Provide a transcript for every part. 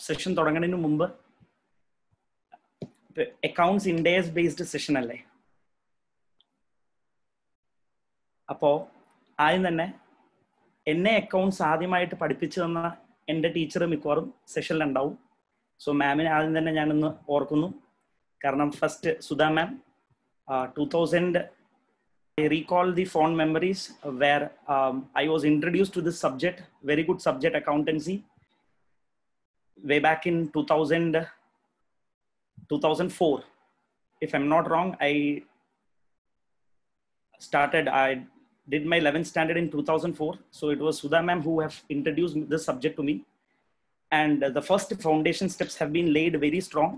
Session തുടങ്ങുന്നതിന് മുമ്പ് accounts ഇൻഡേഴ്സ് based session അല്ലേ? അപ്പോൾ ആദ്യം തന്നെ എന്നെ അക്കൗണ്ട്സ് ആദ്യമായിട്ട് പഠിപ്പിച്ചു തന്ന എൻ്റെ ടീച്ചർ മിക്കവാറും സെഷനിലുണ്ടാവും. സോ മാമിനെ ആദ്യം തന്നെ ഞാനൊന്ന് ഓർക്കുന്നു. കാരണം first Sudha ma'am 2000 I recall the fond memories where I was introduced to this subject, very good subject, accountancy, way back in 2004. If I'm not wrong, I did my 11th standard in 2004. So it was Sudha ma'am who have introduced this subject to me. And the first foundation steps have been laid very strong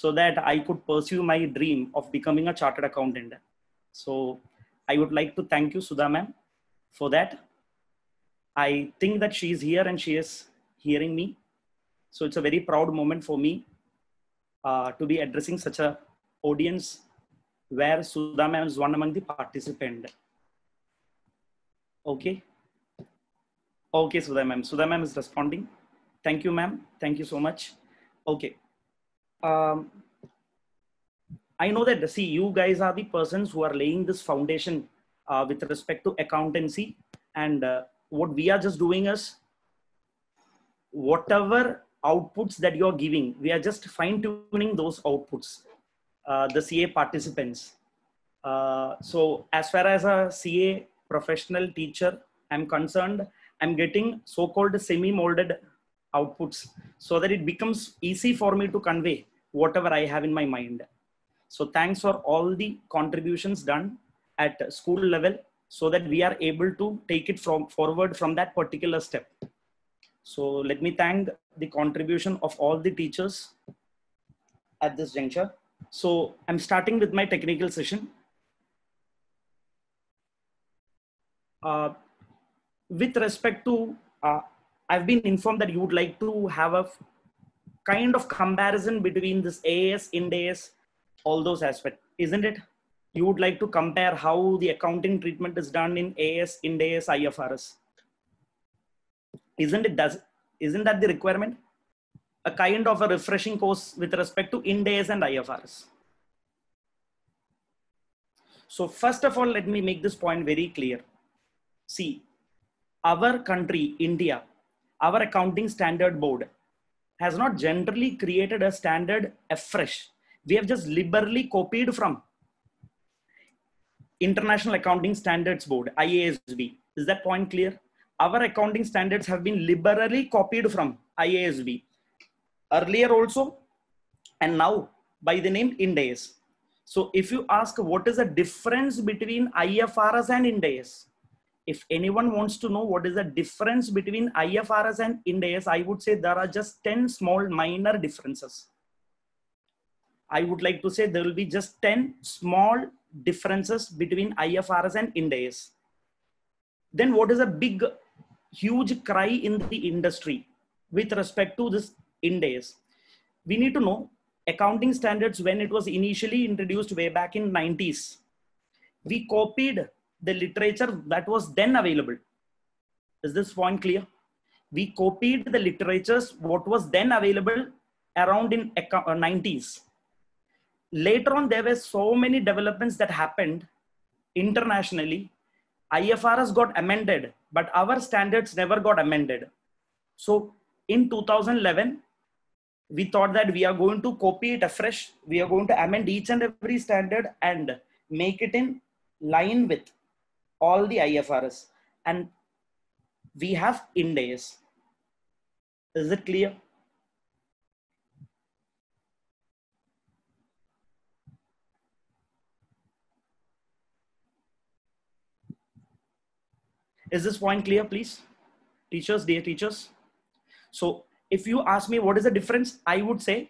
so that I could pursue my dream of becoming a chartered accountant. So I would like to thank you, Sudha ma'am, for that. I think that she is here and she is hearing me. So it's a very proud moment for me to be addressing such a audience where Sudha ma'am is one among the participants. Okay. Okay, Sudha ma'am. Sudha ma'am is responding. Thank you, ma'am. Thank you so much. Okay. I know that, see, you guys are the persons who are laying this foundation with respect to accountancy. And what we are just doing is, whatever outputs that you're giving, we are just fine-tuning those outputs, the CA participants. So as far as a CA professional teacher, I'm concerned, I'm getting so-called semi-molded outputs so that it becomes easy for me to convey whatever I have in my mind. So thanks for all the contributions done at school level so that we are able to take it forward from that particular step. So let me thank the contribution of all the teachers at this juncture. So I'm starting with my technical session. With respect to, I've been informed that you would like to have a kind of comparison between this AS, Ind AS, all those aspects, isn't it? You would like to compare how the accounting treatment is done in AS, Ind AS, IFRS. Isn't that the requirement? A kind of a refreshing course with respect to Ind AS and IFRS. So first of all, let me make this point very clear. See, our country, India, our accounting standard board has not generally created a standard afresh. We have just liberally copied from International Accounting Standards Board, IASB. Is that point clear? Our accounting standards have been liberally copied from IASB earlier also, and now by the name Ind AS. So if you ask what is the difference between IFRS and Ind AS, if anyone wants to know what is the difference between IFRS and Ind AS, I would say there are just 10 small minor differences. I would like to say there will be just 10 small differences between IFRS and Ind AS. Then what is a big, huge cry in the industry with respect to this Ind AS? We need to know accounting standards when it was initially introduced way back in 90s. We copied the literature that was then available. Is this point clear? We copied the literatures what was then available around in 90s. Later on, there were so many developments that happened internationally. IFRS got amended, but our standards never got amended. So in 2011, we thought that we are going to copy it afresh. We are going to amend each and every standard and make it in line with all the IFRS. And we have Ind AS. Is it clear? Is this point clear, please? Teachers, dear teachers. So if you ask me what is the difference, I would say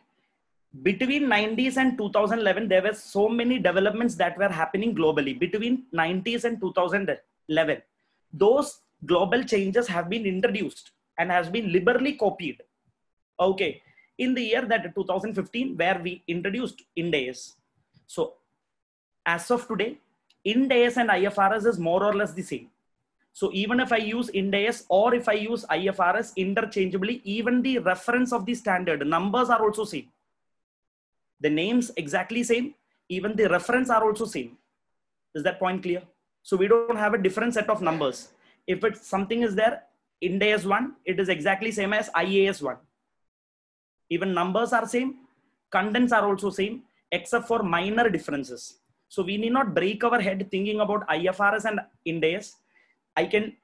between 90s and 2011, there were so many developments that were happening globally. Between 90s and 2011, those global changes have been introduced and has been liberally copied. Okay. In the year that 2015, where we introduced Ind AS. So as of today, Ind AS and IFRS is more or less the same. So even if I use Ind AS or if I use IFRS interchangeably, even the reference of the standard numbers are also same. The names exactly same. Even the reference are also same. Is that point clear? So we don't have a different set of numbers. If it's something is there, Ind AS 1, it is exactly same as IAS 1. Even numbers are same, contents are also same, except for minor differences. So we need not break our head thinking about IFRS and Ind AS. I can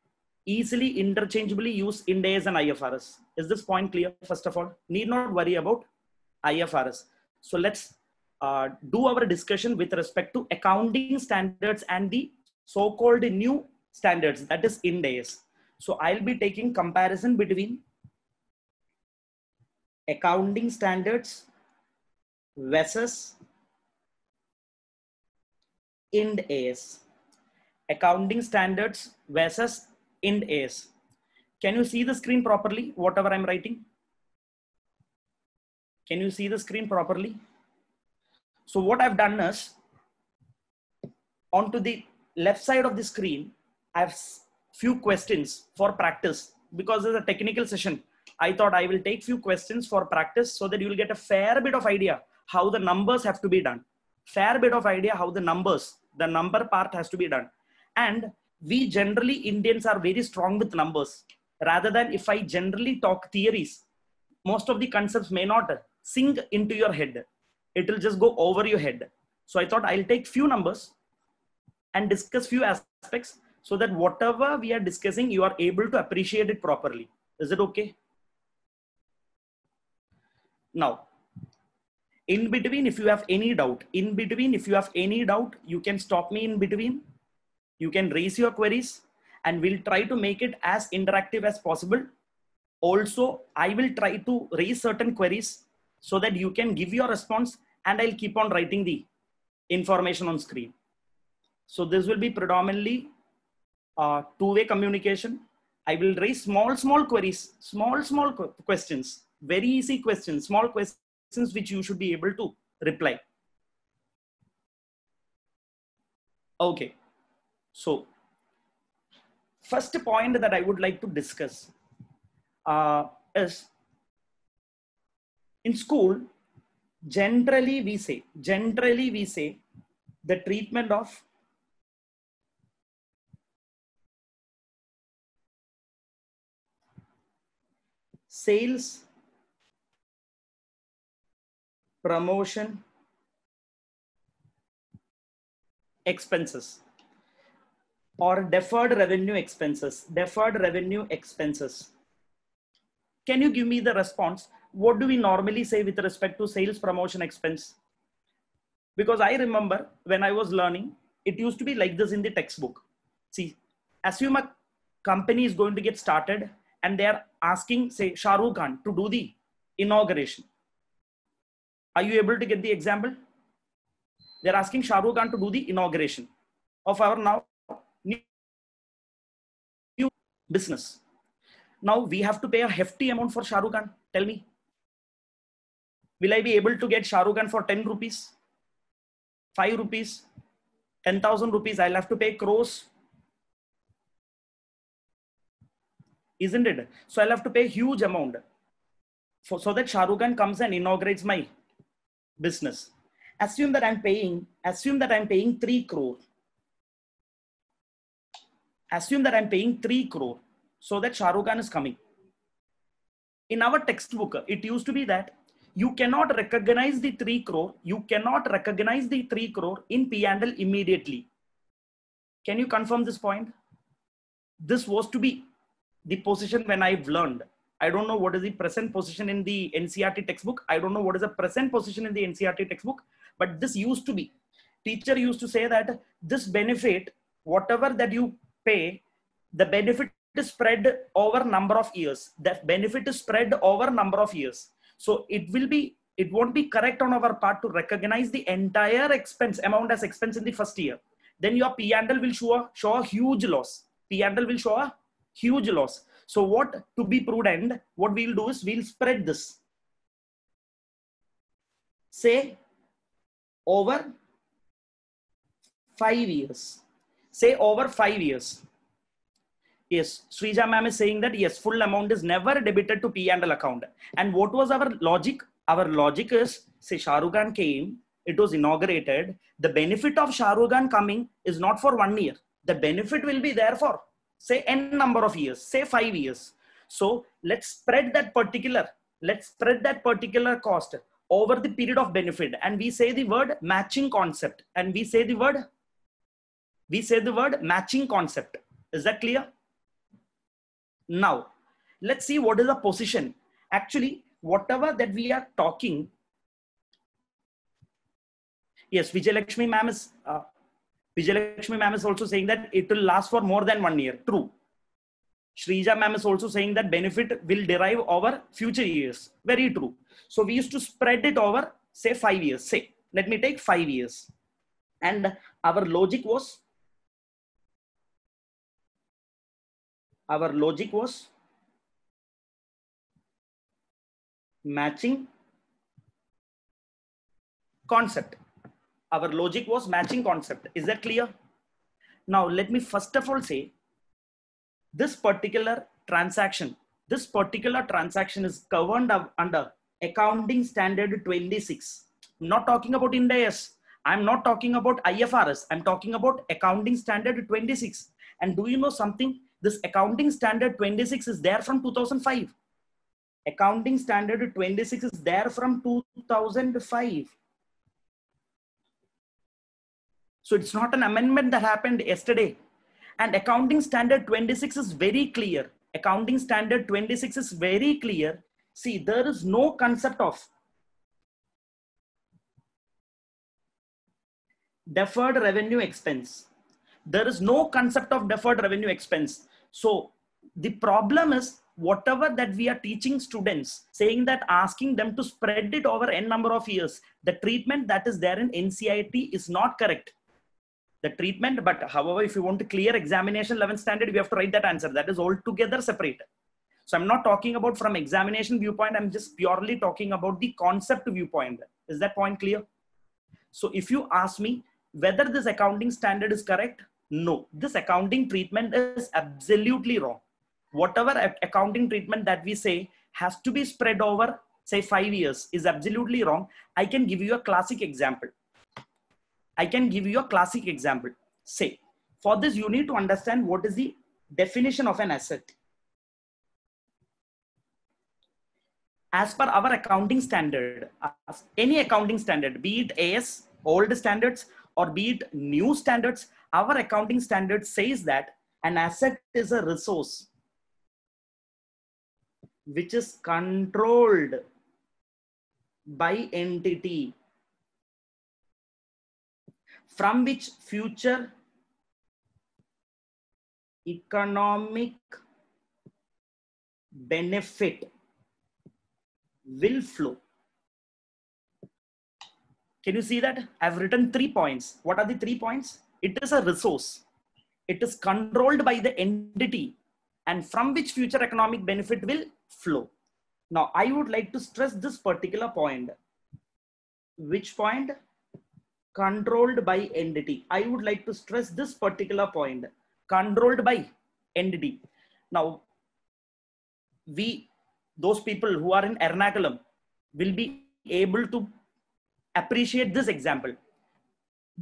easily interchangeably use Ind AS and IFRS. Is this point clear? First of all, need not worry about IFRS. So let's do our discussion with respect to accounting standards and the so-called new standards, that is Ind AS. So I'll be taking comparison between accounting standards versus Ind AS. Accounting standards versus Ind AS. Can you see the screen properly, whatever I'm writing? Can you see the screen properly? So what I've done is, onto the left side of the screen, I have few questions for practice. Because it's a technical session, I thought I will take few questions for practice so that you will get a fair bit of idea how the numbers have to be done. Fair bit of idea how the number part has to be done. And we generally, Indians are very strong with numbers. Rather than if I generally talk theories, most of the concepts may not sink into your head. It will just go over your head. So I thought I'll take few numbers and discuss few aspects so that whatever we are discussing, you are able to appreciate it properly. Is it okay? Now, in between, if you have any doubt, you can stop me in between. You can raise your queries and we'll try to make it as interactive as possible. Also, I will try to raise certain queries so that you can give your response and I'll keep on writing the information on screen. So this will be predominantly two-way communication. I will raise small queries, small questions, very easy questions, small questions which you should be able to reply. Okay. So first point that I would like to discuss is, in school, generally we say the treatment of sales, promotion, expenses or deferred revenue expenses. Can you give me the response? What do we normally say with respect to sales, promotion, expense? Because I remember when I was learning, it used to be like this in the textbook. See, assume a company is going to get started and they are asking, say, Shah Rukh Khan to do the inauguration. Are you able to get the example? They're asking Shah Rukh Khan to do the inauguration of our now new business. Now we have to pay a hefty amount for Shah Rukh Khan. Tell me, will I be able to get Shah Rukh Khan for 10 rupees, 5 rupees, 10,000 rupees? I'll have to pay crores, isn't it? So I'll have to pay huge amount so that Shah Rukh Khan comes and inaugurates my business. Assume that I'm paying 3 crore. Assume that I'm paying 3 crore so that Shah Rukh Khan is coming. In our textbook, it used to be that you cannot recognize the 3 crore. You cannot recognize the 3 crore in P&L immediately. Can you confirm this point? This was to be the position when I've learned. I don't know what is the present position in the NCERT textbook. I don't know what is the present position in the NCERT textbook, but this used to be. Teacher used to say that this benefit, whatever that you pay, the benefit is spread over number of years. That benefit is spread over number of years. So it won't be correct on our part to recognize the entire expense amount as expense in the first year. Then your P&L will show a huge loss. P&L will show a huge loss. So what, to be prudent, what we'll do is we'll spread this. Say over 5 years. Say over 5 years. Yes, Srija ma'am is saying that yes, full amount is never debited to P&L account. And what was our logic? Our logic is, say Shah Rukh Khan came, it was inaugurated. The benefit of Shah Rukh Khan coming is not for 1 year. The benefit will be there for say n number of years, say 5 years. So let's spread that particular cost over the period of benefit. And we say the word matching concept. And we say the word matching concept. Is that clear? Now, let's see what is the position. Actually, whatever that we are talking. Yes, Vijayalakshmi ma'am is also saying that it will last for more than 1 year. True. Shrija ma'am is also saying that benefit will derive over future years. Very true. So we used to spread it over, say 5 years. Say, let me take 5 years. And our logic was matching concept. Our logic was matching concept. Is that clear? Now, let me first of all say, this particular transaction is governed under Accounting Standard 26. I'm not talking about Ind AS. I'm not talking about IFRS. I'm talking about Accounting Standard 26. And do you know something? This Accounting Standard 26 is there from 2005. Accounting Standard 26 is there from 2005. So it's not an amendment that happened yesterday. And Accounting Standard 26 is very clear. Accounting Standard 26 is very clear. See, there is no concept of deferred revenue expense. There is no concept of deferred revenue expense. So the problem is, whatever that we are teaching students, saying that asking them to spread it over n number of years, the treatment that is there in NCERT is not correct. The treatment, but however, if you want to clear examination 11th standard, we have to write that answer. That is altogether separate. So I'm not talking about from examination viewpoint. I'm just purely talking about the concept viewpoint. Is that point clear? So if you ask me whether this accounting standard is correct, no, this accounting treatment is absolutely wrong. Whatever accounting treatment that we say has to be spread over, say 5 years, is absolutely wrong. I can give you a classic example. Say, for this, you need to understand what is the definition of an asset. As per our accounting standard, any accounting standard, be it AS, old standards, or be it new standards, our accounting standard says that an asset is a resource which is controlled by entity from which future economic benefit will flow. Can you see that? I've written 3 points. What are the 3 points? It is a resource. It is controlled by the entity and from which future economic benefit will flow. Now, I would like to stress this particular point. Which point? Controlled by entity. I would like to stress this particular point. Controlled by entity. Now, those people who are in Ernakulam will be able to appreciate this example.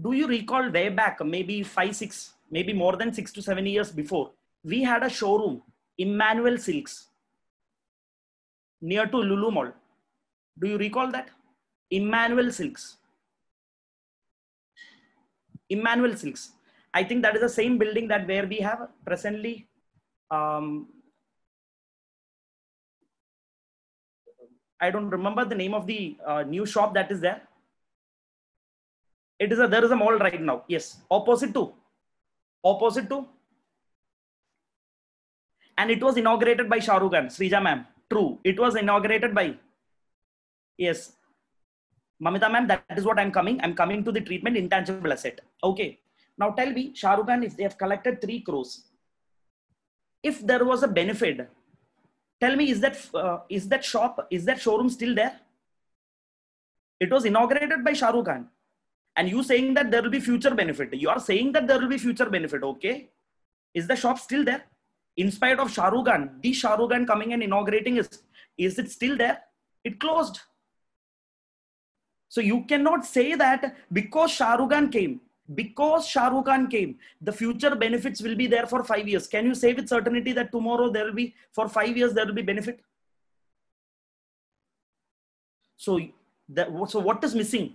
Do you recall way back, maybe 5, 6, maybe more than 6 to 7 years before, we had a showroom, Emmanuel Silks, near to Lulu Mall. Do you recall that? Emmanuel Silks. Emmanuel Silks. I think that is the same building that where we have presently I don't remember the name of the new shop that is there. There is a mall right now. Yes. Opposite to. And it was inaugurated by Shah Rukh Khan, Srija ma'am. True. It was inaugurated by. Yes. Mamita ma'am, that is what I'm coming. I'm coming to the treatment intangible asset. Okay. Now tell me, Shah Rukh Khan, if they have collected 3 crores, if there was a benefit, tell me, is that showroom still there? It was inaugurated by Shah Rukh Khan. And you saying that there will be future benefit. You are saying that there will be future benefit. Okay. Is the shop still there? In spite of Shah Rukh Khan, the Shah Rukh Khan coming and inaugurating is it still there? It closed. So you cannot say that because Shah Rukh Khan came, the future benefits will be there for 5 years. Can you say with certainty that tomorrow there will be, for 5 years, there will be benefit? So what is missing?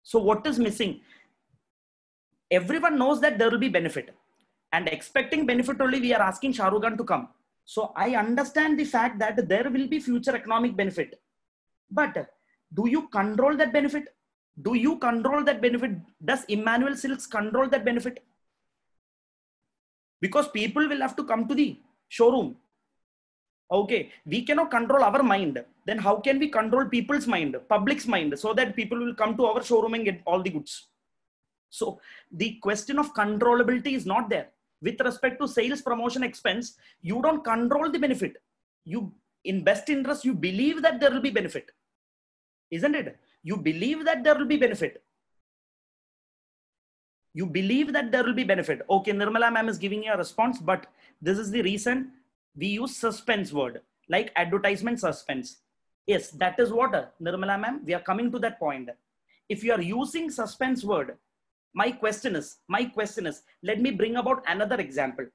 So what is missing? Everyone knows that there will be benefit, and expecting benefit only we are asking Shah Rukh Khan to come. So I understand the fact that there will be future economic benefit, but do you control that benefit? Do you control that benefit? Does Emmanuel Silks control that benefit? Because people will have to come to the showroom. Okay, we cannot control our mind. Then how can we control people's mind, public's mind, so that people will come to our showroom and get all the goods? So the question of controllability is not there. With respect to sales, promotion, expense, you don't control the benefit. You, in best interest, you believe that there will be benefit. Isn't it? You believe that there will be benefit. You believe that there will be benefit. Okay, Nirmala ma'am is giving you a response, but this is the reason we use suspense word, like advertisement suspense. Yes, that is what, Nirmala ma'am, we are coming to that point. If you are using suspense word, my question is, let me bring about another example.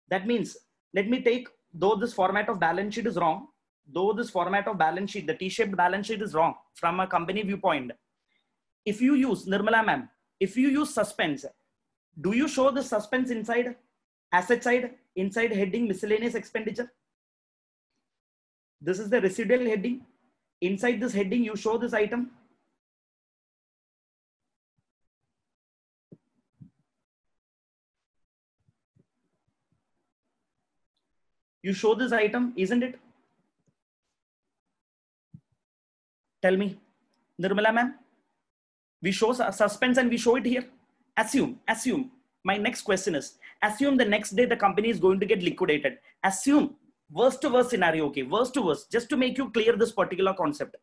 That means, let me take, though this format of balance sheet is wrong, the T-shaped balance sheet is wrong from a company viewpoint. If you use, Nirmala ma'am, if you use suspense, do you show the suspense inside asset side, inside heading miscellaneous expenditure? This is the residual heading. Inside this heading, you show this item. You show this item, isn't it? Tell me, Nirmala ma'am. We show suspense and we show it here. Assume. My next question is, assume the next day the company is going to get liquidated. Assume worst to worst scenario, okay? Worst to worst, just to make you clear this particular concept.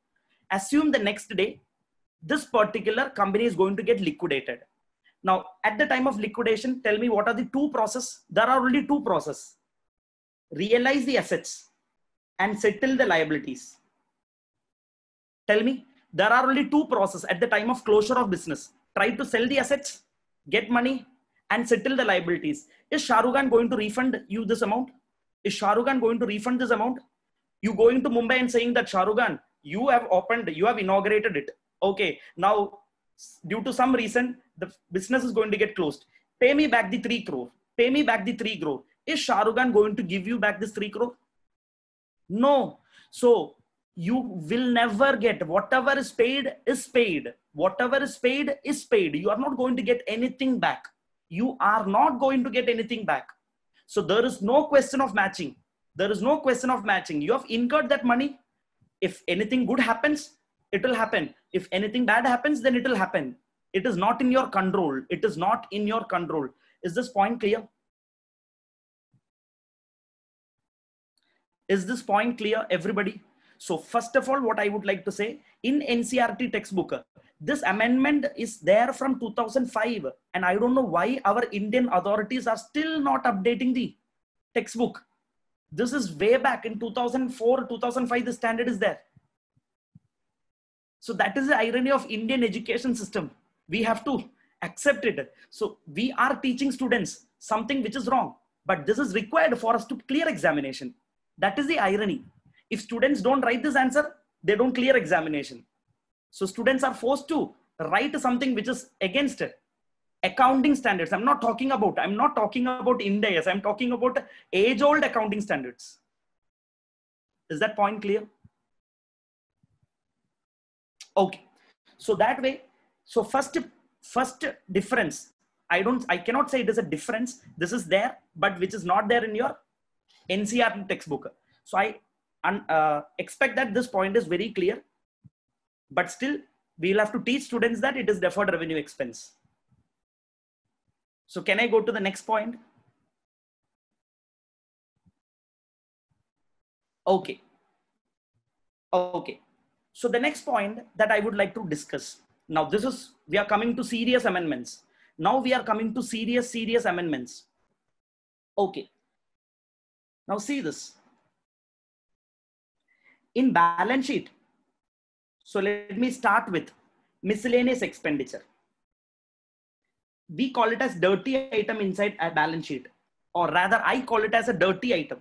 Assume the next day, this particular company is going to get liquidated. Now, at the time of liquidation, tell me what are the two processes? There are only two processes. Realize the assets and settle the liabilities. Tell me, there are only two processes at the time of closure of business. Try to sell the assets, get money, and settle the liabilities. Is Shah Rukh Khan going to refund you this amount? Is Shah Rukh Khan going to refund this amount? You going to Mumbai and saying that Shah Rukh Khan, you have inaugurated it. Okay, now due to some reason, the business is going to get closed. Pay me back the 3 crore. Pay me back the 3 crore. Is Shah Rukh Khan going to give you back this 3 crore? No. So you will never get, whatever is paid is paid. Whatever is paid is paid. You are not going to get anything back. You are not going to get anything back. So there is no question of matching. There is no question of matching. You have incurred that money. If anything good happens, it will happen. If anything bad happens, then it will happen. It is not in your control. It is not in your control. Is this point clear? Is this point clear, everybody? So first of all, what I would like to say, in NCERT textbook, this amendment is there from 2005. And I don't know why our Indian authorities are still not updating the textbook. This is way back in 2004, 2005, the standard is there. So that is the irony of Indian education system. We have to accept it. So we are teaching students something which is wrong, but this is required for us to clear examination. That is the irony. If students don't write this answer, they don't clear examination. So students are forced to write something which is against accounting standards. I'm not talking about Ind AS. I'm talking about age-old accounting standards. Is that point clear? Okay. So that way, so first difference, I cannot say it is a difference. This is there, but which is not there in your NCERT textbook. So I expect that this point is very clear, but still we'll have to teach students that it is deferred revenue expense. So can I go to the next point? Okay. Okay. So the next point that I would like to discuss. Now we are coming to serious amendments. Now we are coming to serious amendments. Okay. Now see this. In balance sheet, so let me start with miscellaneous expenditure. We call it as dirty item inside a balance sheet, or rather I call it as a dirty item.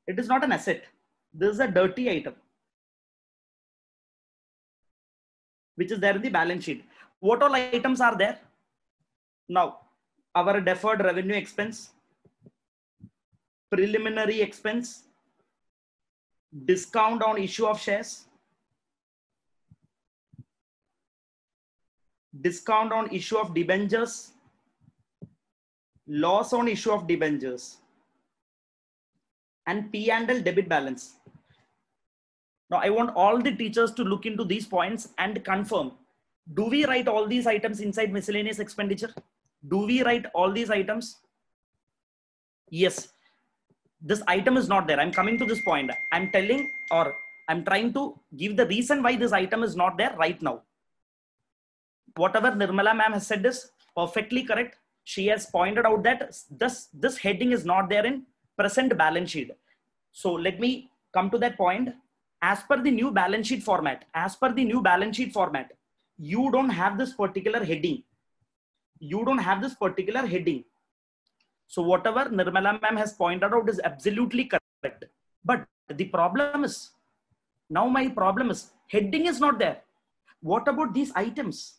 It is not an asset. This is a dirty item which is there in the balance sheet. What all items are there? Now, our deferred revenue expense, preliminary expense, discount on issue of shares, discount on issue of debentures, loss on issue of debentures, and P&L debit balance. Now, I want all the teachers to look into these points and confirm. Do we write all these items inside miscellaneous expenditure? Do we write all these items? Yes. This item is not there. I'm coming to this point. I'm telling, or I'm trying to give the reason why this item is not there right now. Whatever Nirmala ma'am has said is perfectly correct. She has pointed out that this heading is not there in present balance sheet. So let me come to that point. As per the new balance sheet format, you don't have this particular heading. So whatever Nirmala ma'am has pointed out is absolutely correct. But the problem is, now my problem is, heading is not there. What about these items?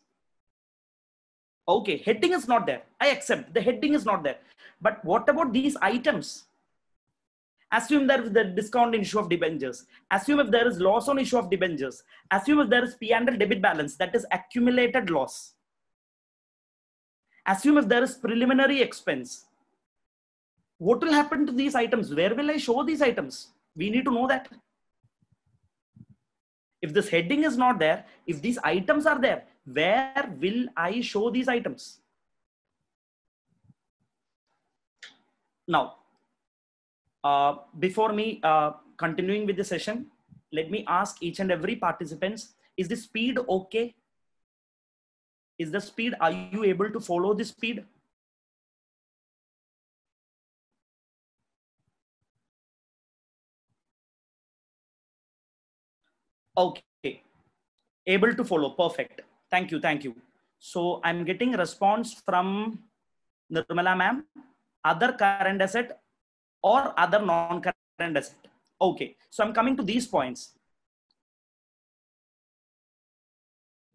Okay, heading is not there. I accept the heading is not there. But what about these items? Assume there is the discount in issue of debentures. Assume if there is loss on issue of debentures. Assume if there is P&L debit balance, that is accumulated loss. Assume if there is preliminary expense. What will happen to these items? Where will I show these items? We need to know that. If this heading is not there, if these items are there, where will I show these items? Now, before me continuing with the session, let me ask each and every participants, is the speed okay? Is the speed, are you able to follow the speed? Okay, able to follow, perfect. Thank you. So I'm getting response from Nirmala ma'am, other current asset or other non-current asset. Okay, so I'm coming to these points.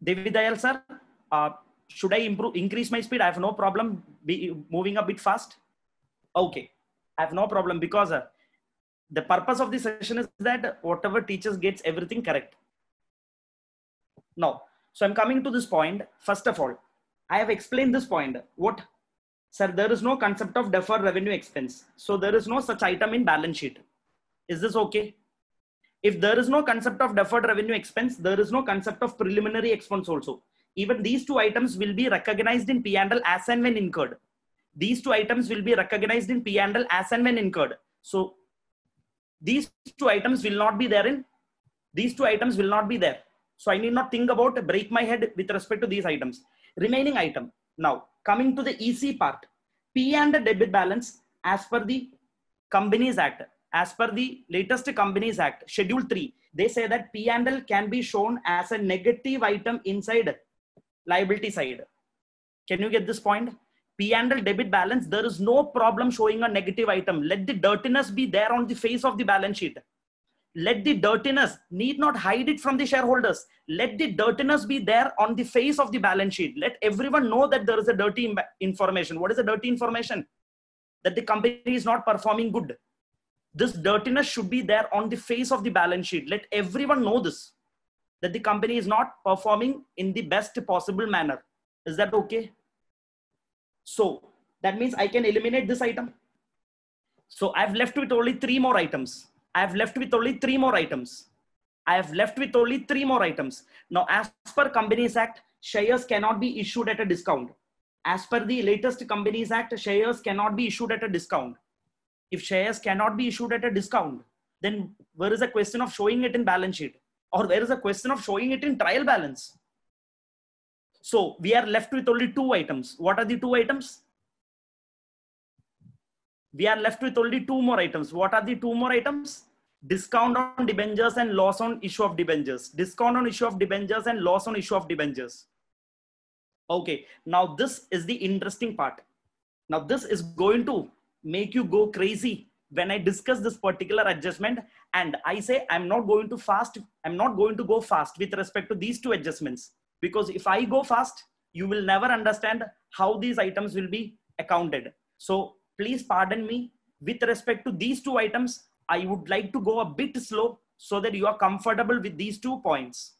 Devi Dayal sir, should I increase my speed? I have no problem moving a bit fast. Okay, I have no problem because the purpose of this session is that whatever teachers gets everything correct. Now, so I'm coming to this point. First of all, I have explained this point. What? Sir, there is no concept of deferred revenue expense. So there is no such item in balance sheet. Is this okay? If there is no concept of deferred revenue expense, there is no concept of preliminary expense also. Even these two items will be recognized in P&L as and when incurred. These two items will be recognized in P&L as and when incurred. So these two items will not be there in, So I need not think about, break my head with respect to these items. Remaining item. Now, coming to the EC part. P&L debit balance as per the Companies Act. As per the latest Companies Act, Schedule 3, they say that P&L can be shown as a negative item inside liability side. Can you get this point? P&L debit balance, there is no problem showing a negative item. Let the dirtiness be there on the face of the balance sheet. Let the dirtiness, need not hide it from the shareholders. Let the dirtiness be there on the face of the balance sheet. Let everyone know that there is a dirty information. What is the dirty information? That the company is not performing good. This dirtiness should be there on the face of the balance sheet. Let everyone know this, that the company is not performing in the best possible manner. Is that okay? So that means I can eliminate this item. So I've left with only three more items. Now, as per Companies Act, shares cannot be issued at a discount. As per the latest Companies Act, shares cannot be issued at a discount. If shares cannot be issued at a discount, then where is a question of showing it in balance sheet? Or where is a question of showing it in trial balance? So we are left with only two items. What are the two items? We are left with only two more items. What are the two more items? Discount on debentures and loss on issue of debentures. Discount on issue of debentures and loss on issue of debentures. Okay, now this is the interesting part. Now this is going to make you go crazy when I discuss this particular adjustment and I say I'm not going to go fast with respect to these two adjustments, because if I go fast, you will never understand how these items will be accounted. So please pardon me. With respect to these two items, I would like to go a bit slow so that you are comfortable with these 2 points.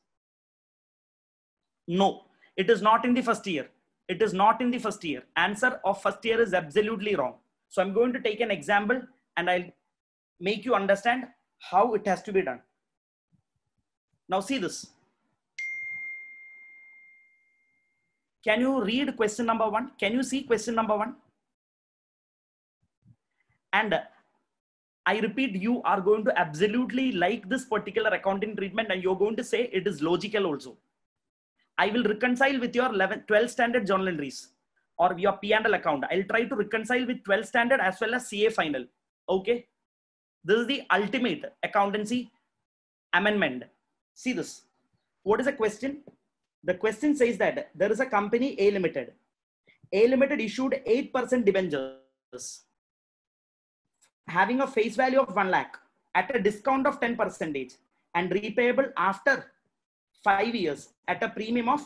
No, it is not in the first year. It is not in the first year. Answer of first year is absolutely wrong. So I'm going to take an example and I'll make you understand how it has to be done. Now see this. Can you read question number 1? Can you see question number 1? And I repeat, you are going to absolutely like this particular accounting treatment and you're going to say it is logical also. I will reconcile with your 12th standard journal entries or your P&L account. I'll try to reconcile with 12th standard as well as CA final. Okay. This is the ultimate accountancy amendment. See this. What is the question? The question says that there is a company A Limited. A Limited issued 8% debentures having a face value of 1 lakh at a discount of 10% and repayable after 5 years at a premium of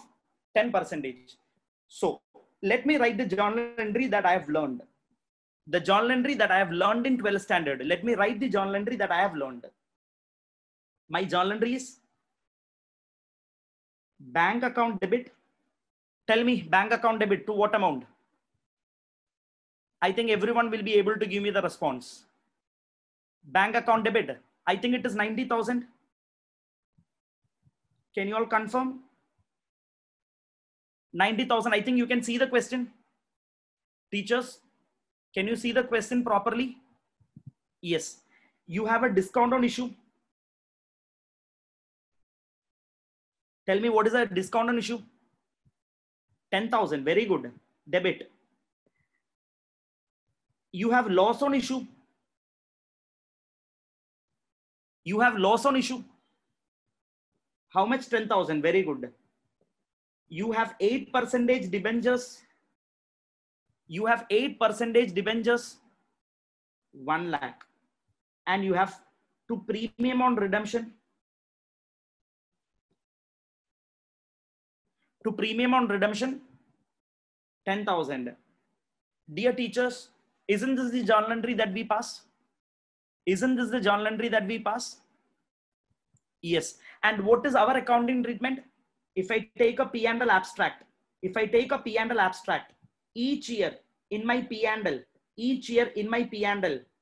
10%. So let me write the journal entry that I have learned. The journal entry that I have learned in 12th standard. Let me write the journal entry that I have learned. My journal entry is bank account debit. Tell me, bank account debit to what amount? I think everyone will be able to give me the response. Bank account debit. I think it is 90,000. Can you all confirm? 90,000. I think you can see the question. Teachers, can you see the question properly? Yes. You have a discount on issue. Tell me, what is a discount on issue? 10,000. Very good. Debit. You have loss on issue. You have loss on issue. How much? 10,000. Very good. You have 8% debentures. You have 8% debentures. 1 lakh. And you have to premium on redemption. To premium on redemption, 10,000. Dear teachers, isn't this the journal entry that we pass? Isn't this the journal entry that we pass? Yes. And what is our accounting treatment? If I take a P&L abstract, each year in my P&L,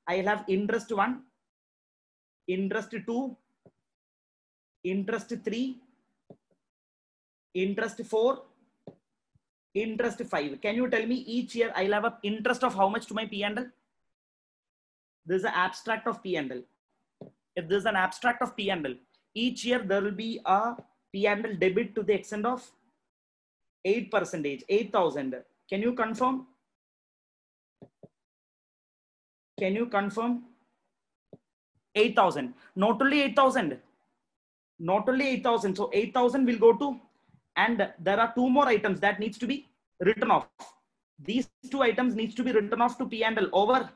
I'll have interest 1, interest 2, interest 3, interest 4, interest 5. Can you tell me each year I'll have an interest of how much to my P&L? This is an abstract of P&L. If there's an abstract of P&L, each year there will be a P&L debit to the extent of 8%, 8,000. Can you confirm? Can you confirm? 8,000. Not only 8,000. Not only 8,000. So 8,000 will go to, and there are 2 more items that needs to be written off. These 2 items needs to be written off to P&L over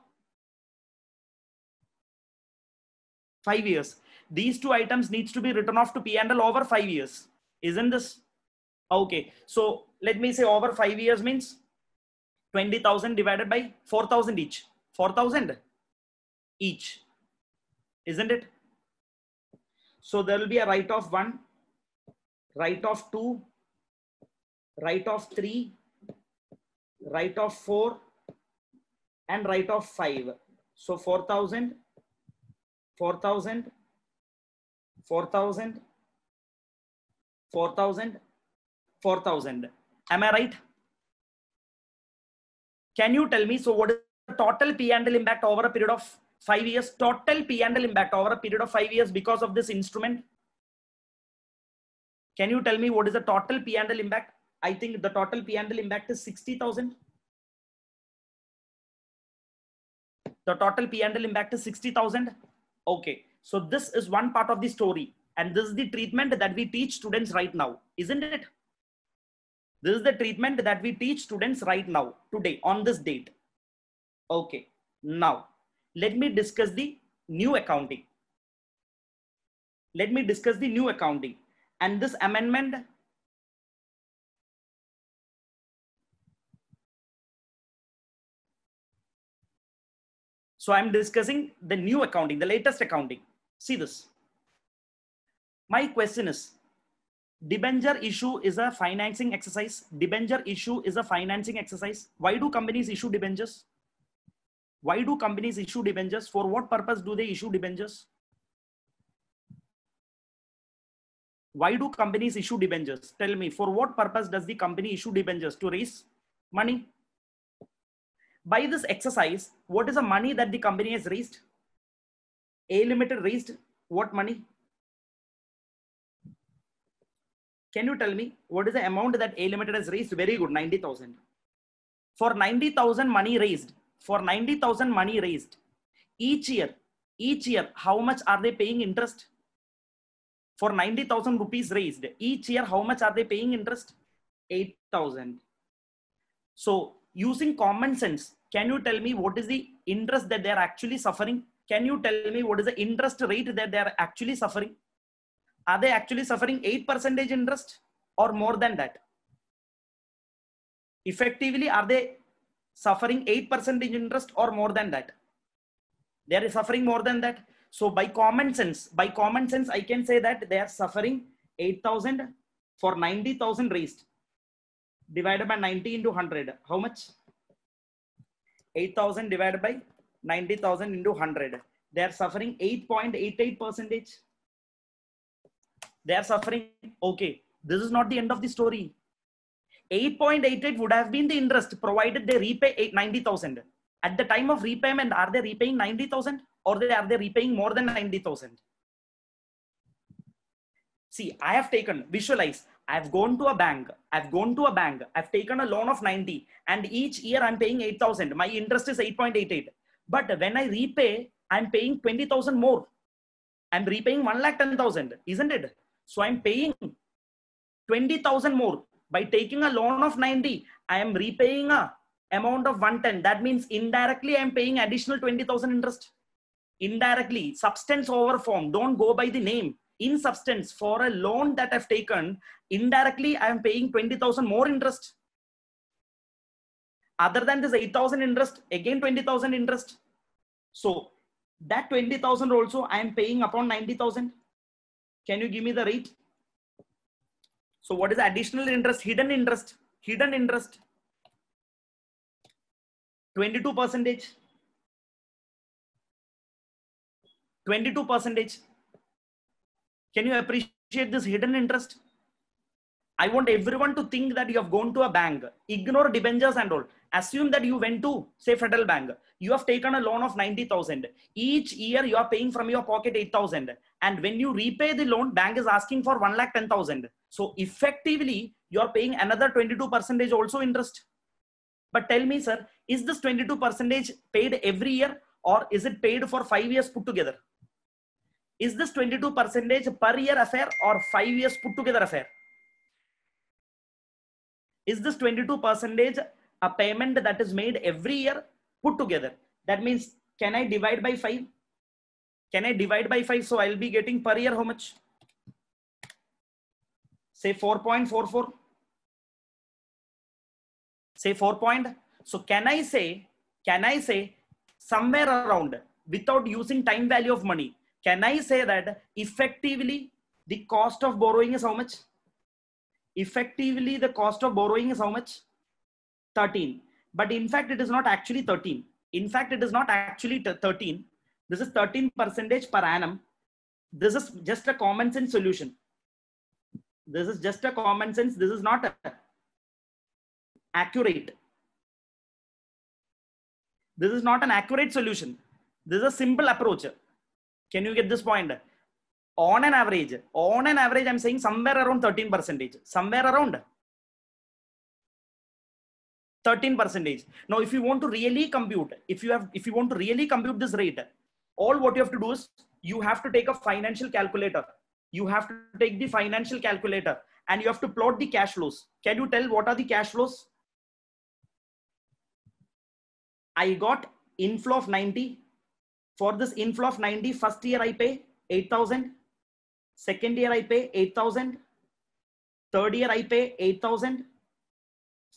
5 years. These 2 items needs to be written off to P&L over 5 years. Isn't this? Okay. So let me say over 5 years means 20,000 divided by 4,000 each. 4,000 each. Isn't it? So there will be a write-off 1, write-off 2, write-off 3, write-off 4, and write-off 5. So 4,000, 4,000, 4,000, 4,000, 4,000. Am I right? Can you tell me, so what is the total P&L impact over a period of 5 years? Total P&L impact over a period of 5 years because of this instrument? Can you tell me what is the total P&L impact? I think the total P&L impact is 60,000. The total P&L impact is 60,000. Okay. So this is one part of the story. And this is the treatment that we teach students right now, isn't it? This is the treatment that we teach students right now, today, on this date. Okay. Now, let me discuss the new accounting. Let me discuss the new accounting. And this amendment, so I'm discussing the new accounting, the latest accounting. See this. My question is, debenture issue is a financing exercise. Debenture issue is a financing exercise. Why do companies issue debentures? Why do companies issue debentures? For what purpose do they issue debentures? Why do companies issue debentures? Tell me, for what purpose does the company issue debentures? To raise money. By this exercise, what is the money that the company has raised? A Limited raised what money? Can you tell me what is the amount that A Limited has raised? Very good, 90,000. For 90,000 money raised, each year, how much are they paying interest? For 90,000 rupees raised, each year, how much are they paying interest? 8,000. So using common sense, can you tell me what is the interest that they are actually suffering? Can you tell me what is the interest rate that they are actually suffering? Are they actually suffering 8% interest or more than that? Effectively, are they suffering 8% interest or more than that? They are suffering more than that. So by common sense, I can say that they are suffering 8,000 for 90,000 raised. Divided by 90 into 100. How much? 8,000 divided by 90,000 into 100. They are suffering 8.88%. They are suffering. Okay. This is not the end of the story. 8.88 would have been the interest provided they repay 90,000. At the time of repayment, are they repaying 90,000 or are they repaying more than 90,000? See, I have taken, visualize, I've gone to a bank, I've taken a loan of 90 and each year I'm paying 8,000. My interest is 8.88. But when I repay, I'm paying 20,000 more. I'm repaying 1,10,000, isn't it? So I'm paying 20,000 more. By taking a loan of 90, I am repaying a amount of 110. That means indirectly I'm paying additional 20,000 interest. Indirectly, substance over form. Don't go by the name. In substance, for a loan that I've taken, indirectly I am paying 20,000 more interest. Other than this 8,000 interest, again 20,000 interest. So that 20,000 also I am paying upon 90,000. Can you give me the rate? So what is the additional interest? Hidden interest. 22%. 22%. Can you appreciate this hidden interest? I want everyone to think that you have gone to a bank. Ignore debentures and all. Assume that you went to, say, Federal Bank. You have taken a loan of 90,000. Each year you are paying from your pocket 8,000. And when you repay the loan, bank is asking for 1,10,000. So effectively, you are paying another 22% also interest. But tell me, sir, is this 22% paid every year or is it paid for 5 years put together? Is this 22% per year affair or 5 years put together affair? Is this 22% a payment that is made every year put together? That means, can I divide by 5? Can I divide by 5? So I'll be getting per year how much? Say 4.44. Say 4 point. So can I say somewhere around, without using time value of money, can I say that effectively the cost of borrowing is how much? Effectively the cost of borrowing is how much? 13. But in fact, it is not actually 13. In fact, it is not actually 13. This is 13% per annum. This is just a common sense solution. This is just a common sense. This is not accurate. This is not an accurate solution. This is a simple approach. Can you get this point? On an average, I'm saying somewhere around 13%. Somewhere around 13 percentage. Now, if you want to really compute, if you want to really compute this rate, all what you have to do is you have to take a financial calculator. You have to take the financial calculator and you have to plot the cash flows. Can you tell what are the cash flows? I got inflow of 90. For this inflow of 90, first year I pay 8,000. Second year I pay 8,000. Third year I pay 8,000.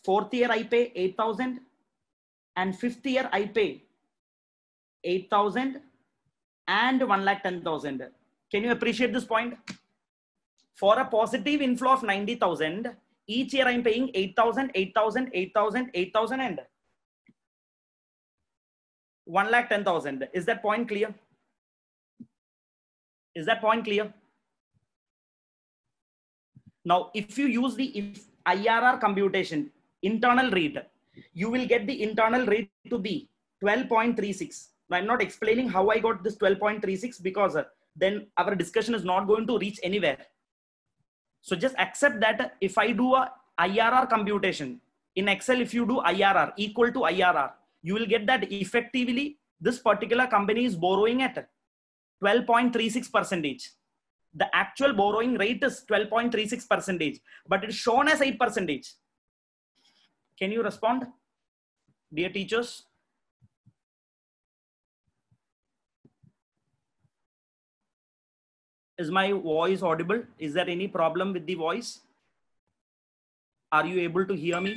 Fourth year I pay 8,000. And fifth year I pay 8,000 and 1,10,000. Can you appreciate this point? For a positive inflow of 90,000, each year I'm paying 8,000, 8,000, 8,000, 8,000 and 1,10,000. Is that point clear? Is that point clear? Now, if you use the IRR computation, internal rate, you will get the internal rate to be 12.36. Now, I'm not explaining how I got this 12.36 because then our discussion is not going to reach anywhere. So just accept that if I do a IRR computation in Excel, if you do IRR equal to IRR, you will get that effectively this particular company is borrowing at 12.36%. The actual borrowing rate is 12.36%, but it's shown as 8%. Can you respond, dear teachers? Is my voice audible? Is there any problem with the voice? Are you able to hear me?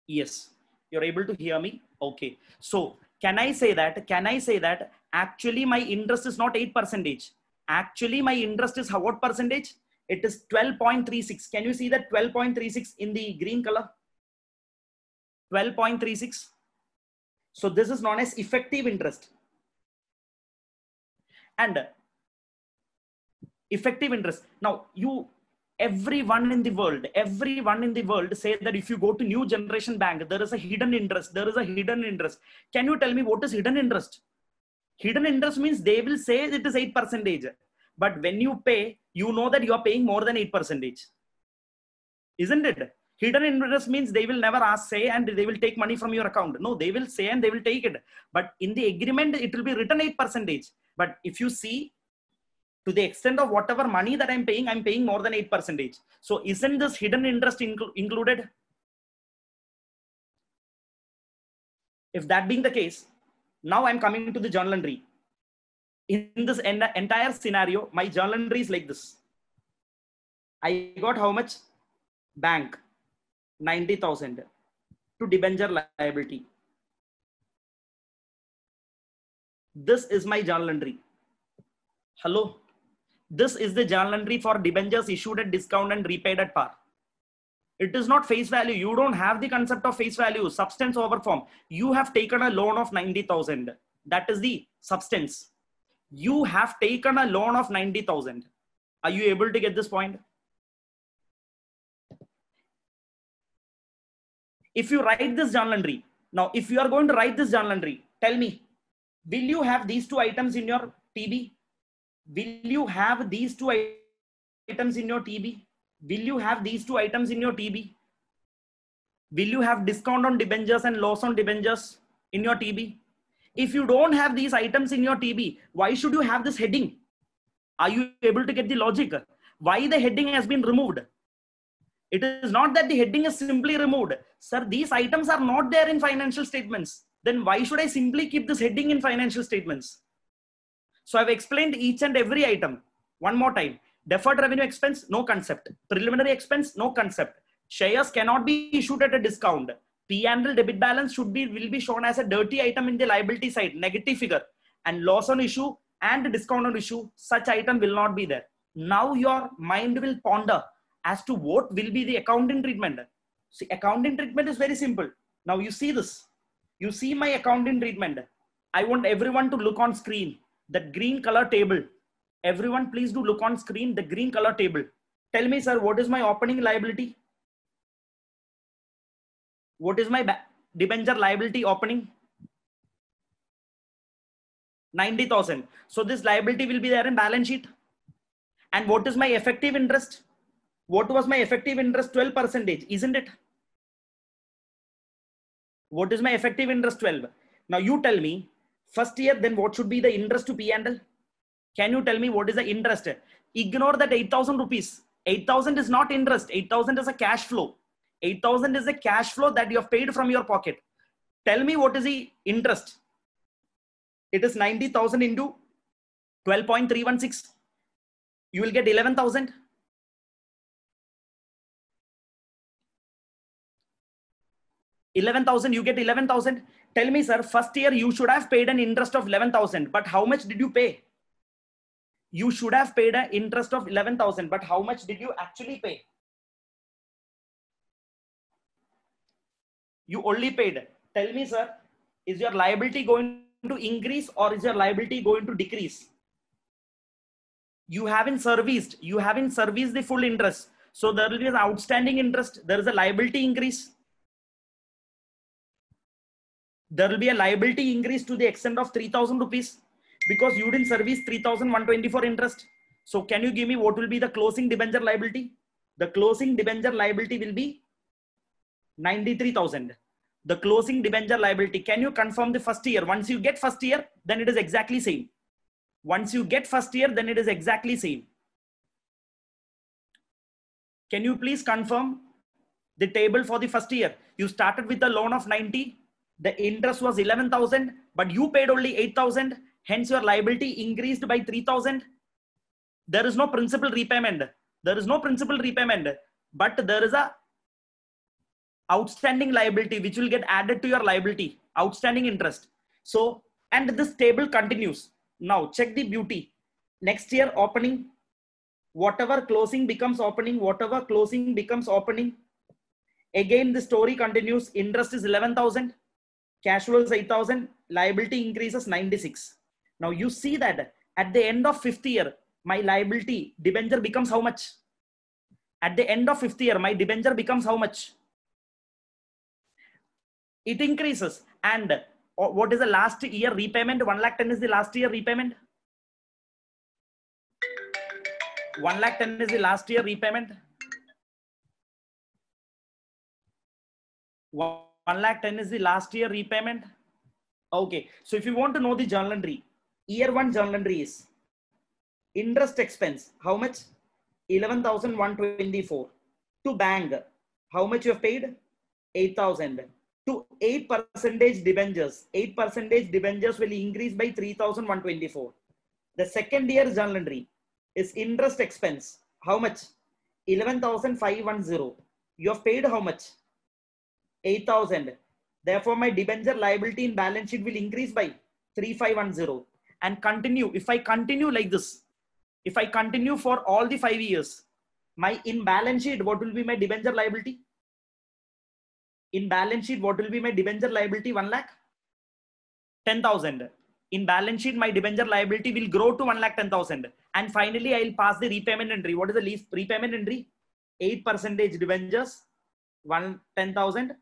Yes, you're able to hear me. Okay. So can I say that actually my interest is not 8%. Actually my interest is what percentage? It is 12.36. Can you see that 12.36 in the green color? 12.36. So this is known as effective interest. And effective interest. Now everyone in the world say that if you go to new generation bank, there is a hidden interest. There is a hidden interest. Can you tell me what is hidden interest? Hidden interest means they will say it is 8%. But when you pay, you know that you are paying more than 8%. Isn't it? Hidden interest means they will never say and they will take money from your account. No, they will say and they will take it. But in the agreement, it will be written 8%. But if you see, to the extent of whatever money that I'm paying more than 8%. So isn't this hidden interest included? If that being the case, now I'm coming to the journal entry. In this entire scenario, my journal entry is like this. I got how much? Bank, 90,000 to debenture liability. This is my journal entry. Hello. This is the journal entry for debentures issued at discount and repaid at par. It is not face value. You don't have the concept of face value, substance over form. You have taken a loan of 90,000. That is the substance. You have taken a loan of 90,000. Are you able to get this point? If you write this journal entry, now if you are going to write this journal entry, tell me, will you have these two items in your TB? Will you have these two items in your TB? Will you have these two items in your TB? Will you have discount on debentures and loss on debentures in your TB? If you don't have these items in your TB, why should you have this heading? Are you able to get the logic? Why the heading has been removed? It is not that the heading is simply removed. Sir, these items are not there in financial statements. Then why should I simply keep this heading in financial statements? So I've explained each and every item. One more time. Deferred revenue expense, no concept. Preliminary expense, no concept. Shares cannot be issued at a discount. P&L debit balance will be shown as a dirty item in the liability side, negative figure. And loss on issue and discount on issue, such item will not be there. Now your mind will ponder as to what will be the accounting treatment. See, accounting treatment is very simple. Now you see this. You see my accounting treatment. I want everyone to look on screen. That green color table. Everyone please do look on screen, the green color table. Tell me, sir, what is my opening liability? What is my debenture liability opening? 90,000. So this liability will be there in balance sheet. And what is my effective interest? What was my effective interest? 12%, isn't it? What is my effective interest? 12. Now you tell me, first year, then what should be the interest to P&L? Can you tell me what is the interest? Ignore that 8,000 rupees. 8,000 is not interest. 8,000 is a cash flow. 8,000 is a cash flow that you have paid from your pocket. Tell me what is the interest? It is 90,000 into 12.316. You will get 11,000. 11,000, you get 11,000. Tell me, sir, first year you should have paid an interest of 11,000, but how much did you pay? You should have paid an interest of 11,000, but how much did you actually pay? You only paid. Tell me, sir, is your liability going to increase or is your liability going to decrease? You haven't serviced the full interest. So there will be an outstanding interest. There is a liability increase. There will be a liability increase to the extent of 3,000 rupees because you didn't service 3,124 interest. So can you give me what will be the closing debenture liability? The closing debenture liability will be 93,000. The closing debenture liability. Can you confirm the first year? Once you get first year, then it is exactly same. Once you get first year, then it is exactly same. Can you please confirm the table for the first year? You started with a loan of 90. The interest was 11,000, but you paid only 8,000. Hence your liability increased by 3,000. There is no principal repayment. There is no principal repayment, but there is a outstanding liability which will get added to your liability, outstanding interest. So, and this table continues. Now check the beauty. Next year opening, whatever closing becomes opening, whatever closing becomes opening. Again, the story continues. Interest is 11,000. Cash flow is 8,000, liability increases 96. Now you see that at the end of fifth year, my liability debenture becomes how much? At the end of fifth year, my debenture becomes how much? It increases. And what is the last year repayment? 1,10,000 is the last year repayment. 1,10,000 is the last year repayment. 1,10,000 is the last year repayment. Okay. So if you want to know the journal entry, year one journal entry is interest expense. How much? 11,124. To bank, how much you have paid? 8,000. To 8% debentures. 8% debentures will increase by 3,124. The second year journal entry is interest expense. How much? 11,510. You have paid how much? 8,000. Therefore, my debenture liability in balance sheet will increase by 3,510 and continue. If I continue like this, if I continue for all the 5 years, my in balance sheet, what will be my debenture liability? In balance sheet, what will be my debenture liability? 1,10,000. In balance sheet, my debenture liability will grow to 1,10,000. And finally, I will pass the repayment entry. What is the least repayment entry? 8% debentures, 1,10,000.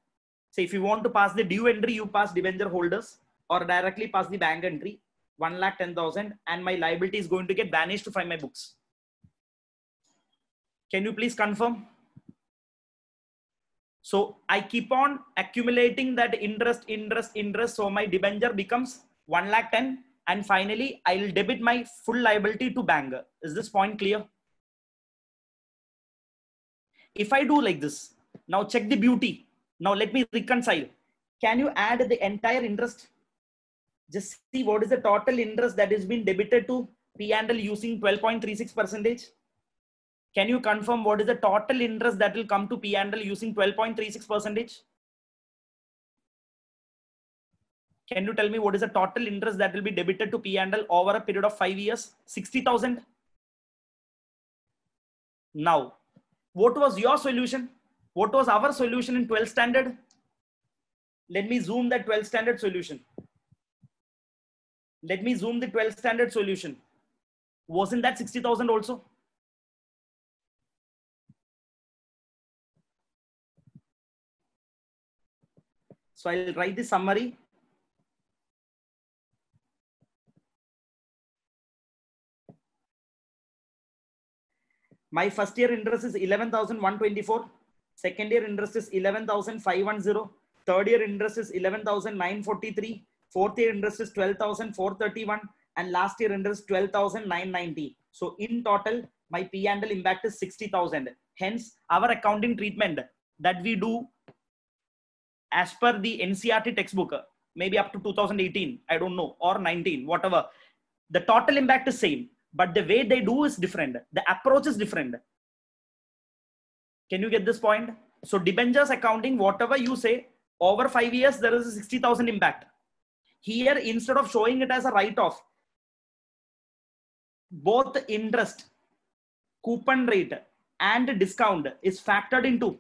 So if you want to pass the due entry, you pass debenture holders or directly pass the bank entry, 1,10,000, and my liability is going to get vanished from my books. Can you please confirm? So I keep on accumulating that interest. So my debenture becomes 1,10,000 and finally I will debit my full liability to bank. Is this point clear? If I do like this, now check the beauty. Now let me reconcile. Can you add the entire interest? Just see what is the total interest that is being debited to P&L using 12.36%. Can you confirm what is the total interest that will come to P&L using 12.36%? Can you tell me what is the total interest that will be debited to P&L over a period of 5 years? 60,000. Now, what was your solution? What was our solution in 12th standard? Let me zoom that 12th standard solution. Let me zoom the 12th standard solution. Wasn't that 60,000 also? So I'll write the summary. My first year interest is 11,124. Second year interest is 11,510. third year interest is 11,943, fourth year interest is 12,431, and last year interest 12,990. So in total, my P&L impact is 60,000. Hence, our accounting treatment that we do as per the NCERT textbook, maybe up to 2018, I don't know, or 19, whatever. The total impact is same, but the way they do is different. The approach is different. Can you get this point? So debentures accounting, whatever you say, over 5 years, there is a 60,000 impact. Here, instead of showing it as a write-off, both interest, coupon rate, and discount is factored into.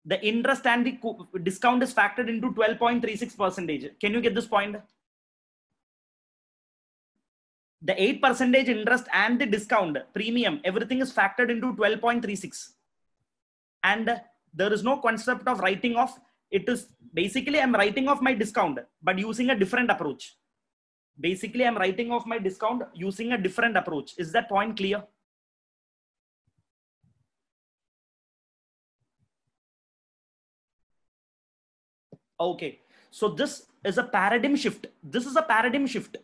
The interest and the discount is factored into 12.36%. Can you get this point? The 8% interest and the discount, premium, everything is factored into 12.36. And there is no concept of writing off. It is basically I'm writing off my discount, but using a different approach. Basically, I'm writing off my discount using a different approach. Is that point clear? Okay. So this is a paradigm shift. This is a paradigm shift.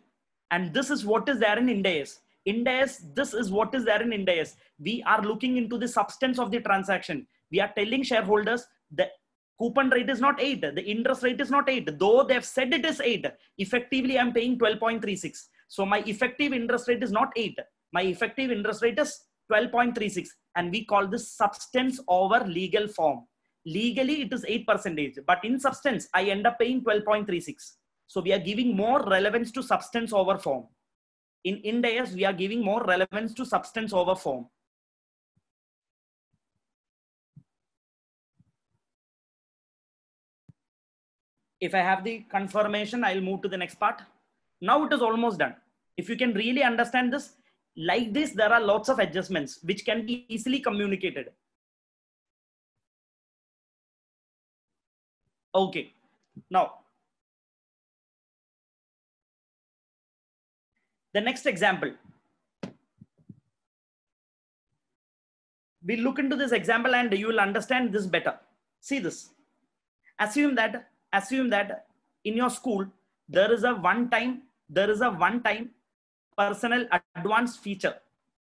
And this is what is there in Ind AS. Ind AS, this is what is there in Ind AS. We are looking into the substance of the transaction. We are telling shareholders the coupon rate is not 8. The interest rate is not 8. Though they have said it is 8. Effectively, I'm paying 12.36. So my effective interest rate is not 8. My effective interest rate is 12.36. And we call this substance over legal form. Legally, it is 8%. But in substance, I end up paying 12.36. So we are giving more relevance to substance over form. In Ind AS, we are giving more relevance to substance over form. If I have the confirmation, I'll move to the next part. Now it is almost done. If you can really understand this, like this, there are lots of adjustments which can be easily communicated. Okay. Now, the next example. We'll look into this example and you will understand this better. See this. Assume that in your school, there is a one-time personal advance feature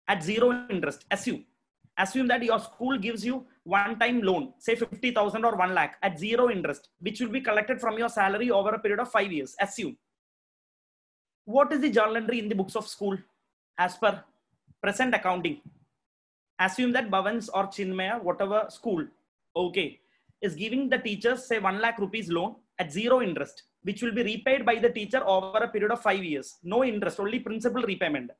at 0 interest. Assume that your school gives you one-time loan, say 50,000 or 1 lakh at 0 interest, which will be collected from your salary over a period of 5 years. Assume. What is the journal entry in the books of school as per present accounting? Assume that Bhavans or Chinmaya, whatever school, okay, is giving the teachers say 1 lakh rupees loan at 0 interest, which will be repaid by the teacher over a period of 5 years. No interest, only principal repayment.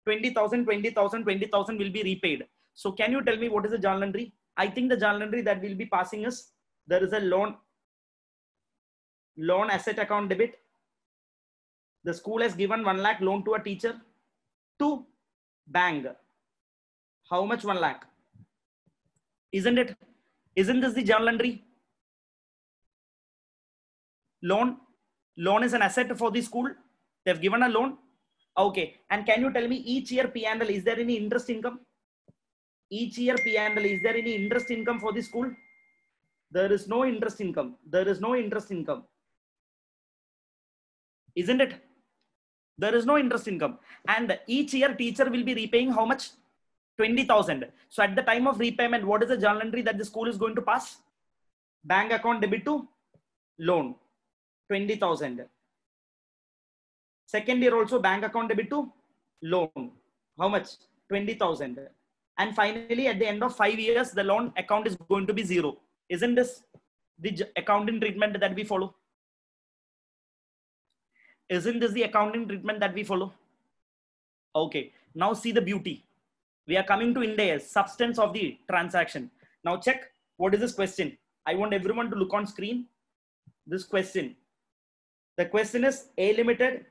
20,000, 20,000, 20,000 will be repaid. So can you tell me what is the journal entry? I think the journal entry that will be passing is, there is a loan asset account debit. The school has given 1 lakh loan to a teacher to bank. How much? 1 lakh. Isn't it? Isn't this the journal entry? Loan is an asset for the school. They've given a loan. Okay. And can you tell me each year P&L, is there any interest income? Each year P&L, is there any interest income for the school? There is no interest income. There is no interest income. Isn't it? There is no interest income. And each year teacher will be repaying how much? 20,000. So at the time of repayment, what is the journal entry that the school is going to pass? Bank account debit to loan, 20,000. Second year also bank account debit to loan. How much? 20,000. And finally, at the end of 5 years, the loan account is going to be 0. Isn't this the accounting treatment that we follow? Isn't this the accounting treatment that we follow? Okay. Now see the beauty. We are coming to Ind AS, substance of the transaction. Now check, what is this question? I want everyone to look on screen. This question. The question is, A Limited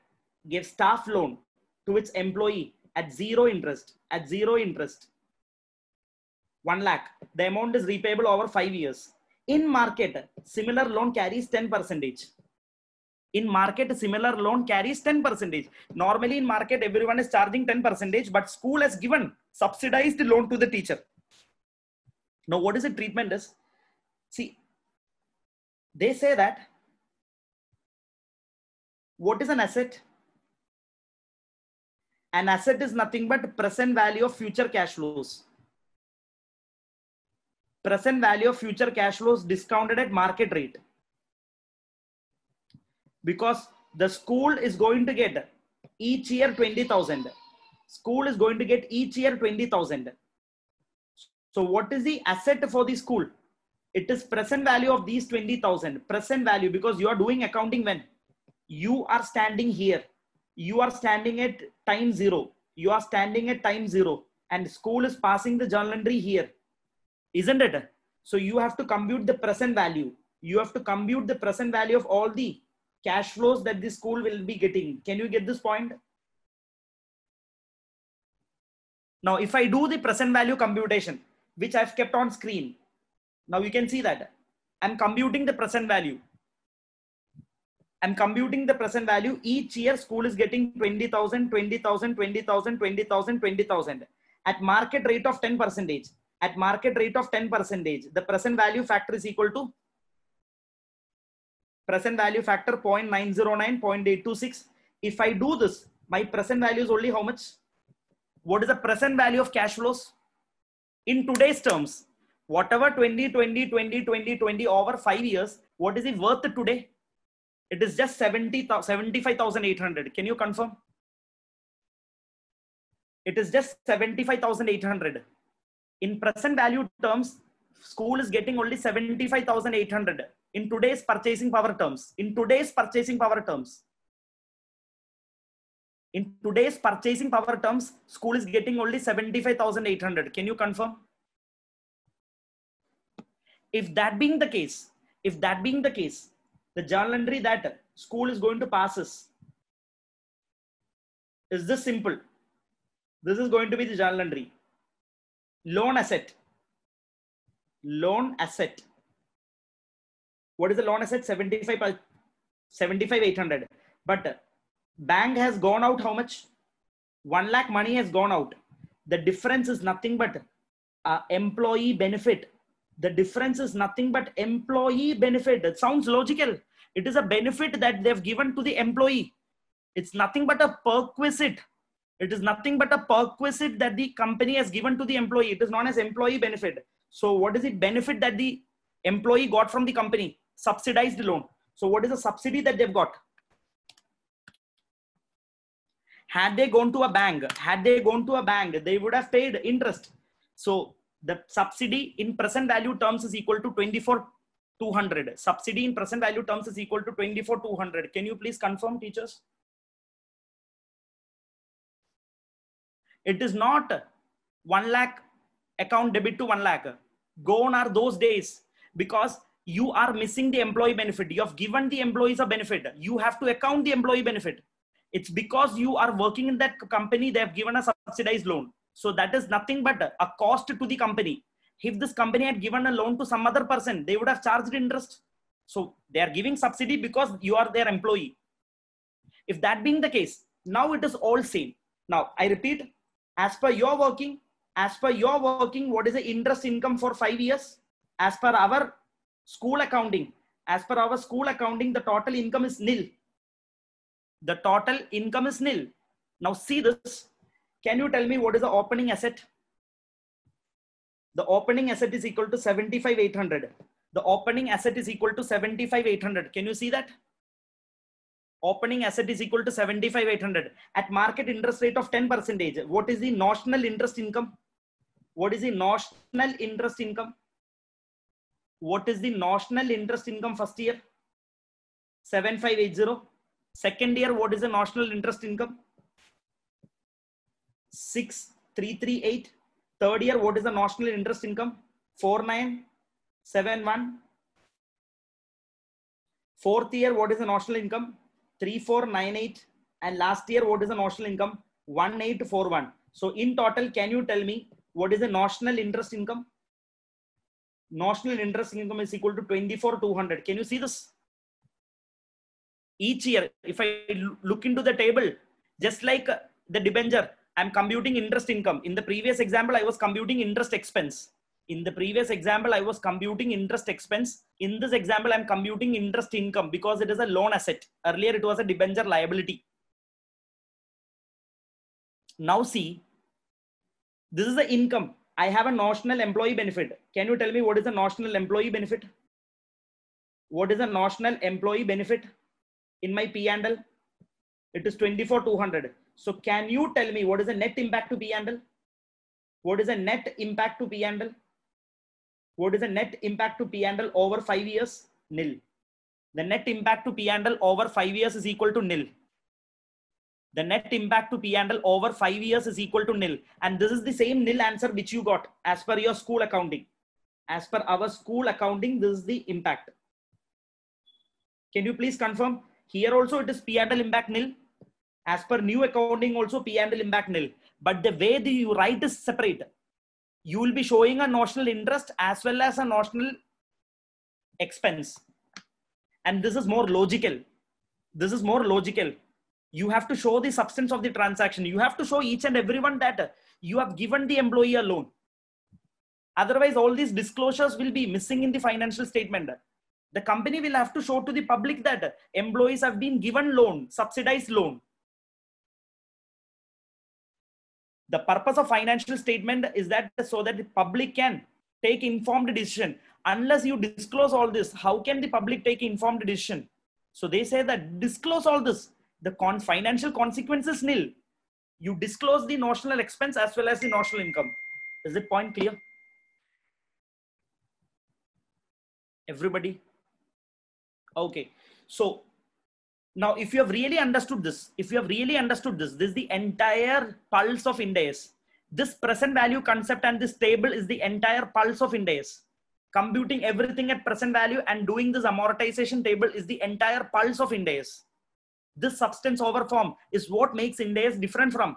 gives staff loan to its employee at 0 interest. At 0 interest. 1 lakh. The amount is repayable over 5 years. In market, similar loan carries 10%. In market, similar loan carries 10%. Normally in market, everyone is charging 10%, but school has given subsidized loan to the teacher. Now, what is the treatment is? See, They say that what is an asset? An asset is nothing but present value of future cash flows. Present value of future cash flows discounted at market rate. Because the school is going to get each year 20,000. School is going to get each year 20,000. So what is the asset for the school? It is present value of these 20,000. Present value, because you are doing accounting when you are standing here. You are standing at time 0. You are standing at time 0. And school is passing the journal entry here. Isn't it? So you have to compute the present value. You have to compute the present value of all the cash flows that the school will be getting. Can you get this point? Now, if I do the present value computation, which I've kept on screen, now you can see that I'm computing the present value. I'm computing the present value. Each year school is getting 20,000, 20,000, 20,000, 20,000, 20,000 at market rate of 10%. At market rate of 10%, the present value factor is equal to present value factor 0.909, 0.826. If I do this, my present value is only how much? What is the present value of cash flows? In today's terms, whatever 2020 over 5 years, what is it worth today? It is just 75,800. Can you confirm? It is just 75,800. In present value terms, school is getting only 75,800 in today's purchasing power terms. In today's purchasing power terms. In today's purchasing power terms, school is getting only 75,800. Can you confirm? If that being the case, the journal entry that school is going to pass is this simple. This is going to be the journal entry. Loan asset. Loan asset. What is the loan asset? 75,800. But bank has gone out how much? 1 lakh money has gone out. The difference is nothing but employee benefit. The difference is nothing but employee benefit. It sounds logical. It is a benefit that they've given to the employee. It's nothing but a perquisite. It is nothing but a perquisite that the company has given to the employee. It is known as employee benefit. So what is the benefit that the employee got from the company? Subsidized loan. So what is the subsidy that they've got? Had they gone to a bank, they would have paid interest. So the subsidy in present value terms is equal to 24,200. Subsidy in present value terms is equal to 24,200. Can you please confirm, teachers? It is not 1 lakh account debit to 1 lakh. Gone are those days, because you are missing the employee benefit. You have given the employees a benefit. You have to account the employee benefit. It's because you are working in that company, they have given a subsidized loan. So that is nothing but a cost to the company. If this company had given a loan to some other person, they would have charged interest. So they are giving subsidy because you are their employee. If that being the case, now it is all same. Now I repeat, as per your working, what is the interest income for 5 years? As per our school accounting, the total income is nil. The total income is nil. Now see this. Can you tell me what is the opening asset? The opening asset is equal to 75,800. The opening asset is equal to 75,800. Can you see that? Opening asset is equal to 75,800 at market interest rate of 10%. What is the notional interest income? What is the notional interest income? What is the notional interest income first year? 7580. Second year, what is the notional interest income? 6338. Third year, what is the notional interest income? 4971. Fourth year, what is the notional income? 3498. And last year, what is the notional income? 1841. So in total, can you tell me what is the notional interest income? Notional interest income is equal to 24,200. Can you see this? Each year, if I look into the table, just like the debenture, I'm computing interest income. In the previous example, I was computing interest expense. In the previous example, I was computing interest expense. In this example, I'm computing interest income because it is a loan asset. Earlier, it was a debenture liability. Now see, this is the income. I have a notional employee benefit. Can you tell me what is the notional employee benefit? What is the notional employee benefit in my P&L? It is 24,200. So can you tell me what is the net impact to P&L? What is the net impact to P&L? What is the net impact to P&L over 5 years? Nil. The net impact to P&L over 5 years is equal to nil. The net impact to P&L over 5 years is equal to nil. And this is the same nil answer which you got as per your school accounting. As per our school accounting, this is the impact. Can you please confirm? Here also it is P&L impact nil. As per new accounting also P&L impact nil. But the way you write is separate. You will be showing a notional interest as well as a notional expense. And this is more logical. This is more logical. You have to show the substance of the transaction. You have to show each and everyone that you have given the employee a loan. Otherwise, all these disclosures will be missing in the financial statement. The company will have to show to the public that employees have been given loan, subsidized loan. The purpose of financial statement is that so that the public can take informed decision. Unless you disclose all this, how can the public take informed decision? So they say that disclose all this. The financial consequences nil. You disclose the notional expense as well as the notional income. Is the point clear? Everybody? Okay. So now if you have really understood this, this is the entire pulse of Ind AS. This present value concept and this table is the entire pulse of Ind AS. Computing everything at present value and doing this amortization table is the entire pulse of Ind AS. This substance over form is what makes Ind AS different from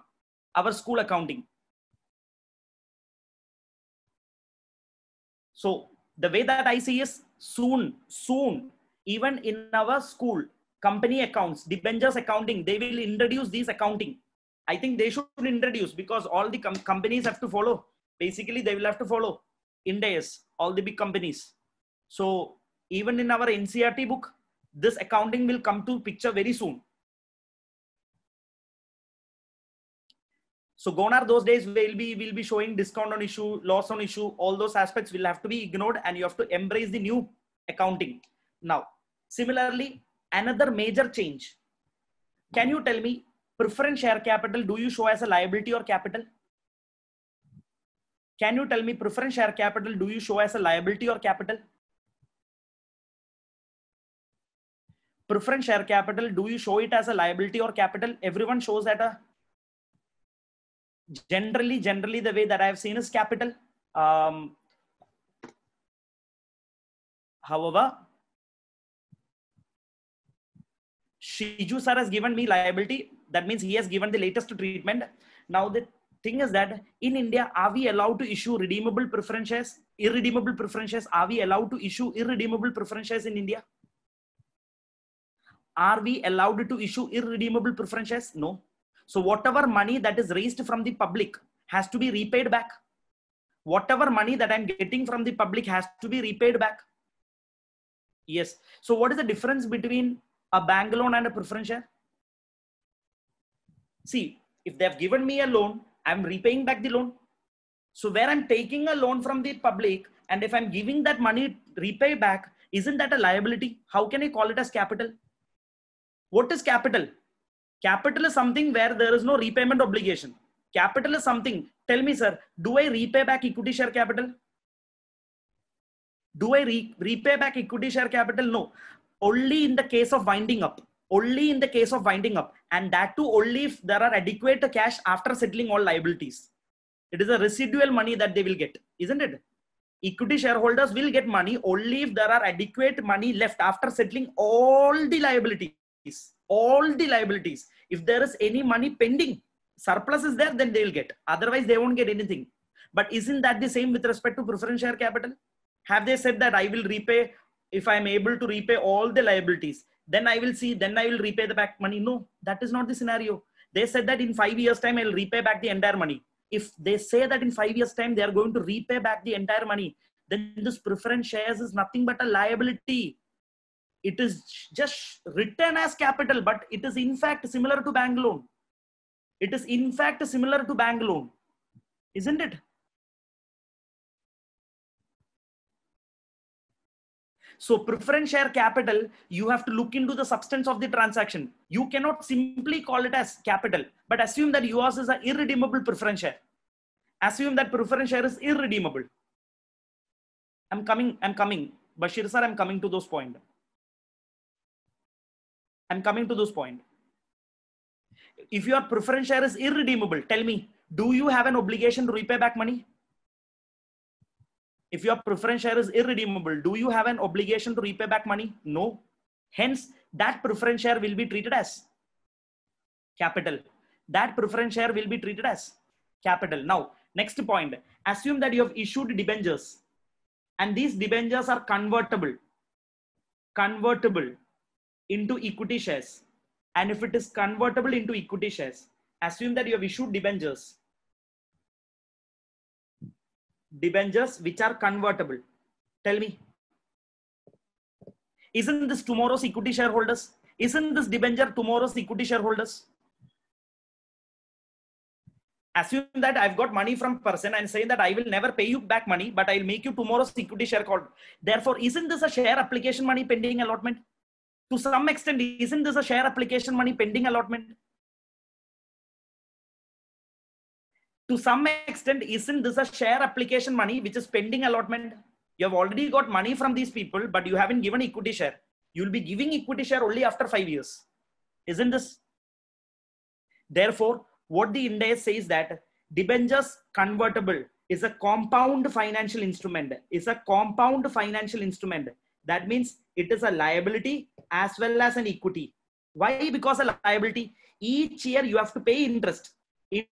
our school accounting. So the way that I see is soon, even in our school, company accounts, debentures accounting, they will introduce these accounting. I think they should introduce because all the companies have to follow. Basically, they will have to follow Ind AS, all the big companies. So even in our NCERT book, this accounting will come to picture very soon. So gone are those days we'll be showing discount on issue, loss on issue, all those aspects will have to be ignored and you have to embrace the new accounting. Now, similarly, another major change. Can you tell me preference share capital, do you show as a liability or capital? Can you tell me preference share capital, do you show as a liability or capital? Preference share capital, do you show it as a liability or capital? Everyone shows that generally the way that I have seen is capital. However, Shiju sir has given me liability. That means he has given the latest treatment. Now the thing is that in India, are we allowed to issue redeemable preference shares? Irredeemable preference shares? Are we allowed to issue irredeemable preference shares in India? Are we allowed to issue irredeemable preference shares? No. So whatever money that is raised from the public has to be repaid back. Whatever money that I'm getting from the public has to be repaid back. Yes. So what is the difference between a bank loan and a preference share? See, if they have given me a loan, I'm repaying back the loan. So where I'm taking a loan from the public and if I'm giving that money repay back, isn't that a liability? How can I call it as capital? What is capital? Capital is something where there is no repayment obligation. Capital is something, tell me sir, do I repay back equity share capital? Do I repay back equity share capital? No. Only in the case of winding up. Only in the case of winding up. And that too only if there are adequate cash after settling all liabilities. It is a residual money that they will get, isn't it? Equity shareholders will get money only if there are adequate money left after settling all the liabilities. All the liabilities. If there is any money pending, surplus is there, then they will get. Otherwise, they won't get anything. But isn't that the same with respect to preference share capital? Have they said that I will repay, if I am able to repay all the liabilities, then I will repay the back money? No, that is not the scenario. They said that in 5 years time, I'll repay back the entire money. if they say that in 5 years time they are going to repay back the entire money, then this preference shares is nothing but a liability. It is just written as capital, but it is in fact similar to bank loan. It is in fact similar to bank loan, isn't it? So preference share capital, you have to look into the substance of the transaction. You cannot simply call it as capital, but assume that yours is an irredeemable preference share. Assume that preference share is irredeemable. I'm coming. Bashir sir, I'm coming to those points. If your preference share is irredeemable, tell me, do you have an obligation to repay back money? If your preference share is irredeemable, do you have an obligation to repay back money? No. Hence, that preference share will be treated as capital. That preference share will be treated as capital. Now, next point, assume that you have issued debentures and these debentures are convertible into equity shares. And if it is convertible into equity shares, assume that you have issued debentures which are convertible. Tell me, isn't this tomorrow's equity shareholders? Isn't this debenture tomorrow's equity shareholders? Assume that I've got money from person and saying that I will never pay you back money, but I'll make you tomorrow's equity shareholder. Therefore, isn't this a share application money pending allotment? To some extent, isn't this a share application money pending allotment? To some extent, isn't this a share application money which is pending allotment? You have already got money from these people, but you haven't given equity share. You'll be giving equity share only after 5 years. Isn't this? Therefore, what the Ind AS says that debentures convertible is a compound financial instrument. That means it is a liability as well as an equity. Why? Because a liability, each year you have to pay interest.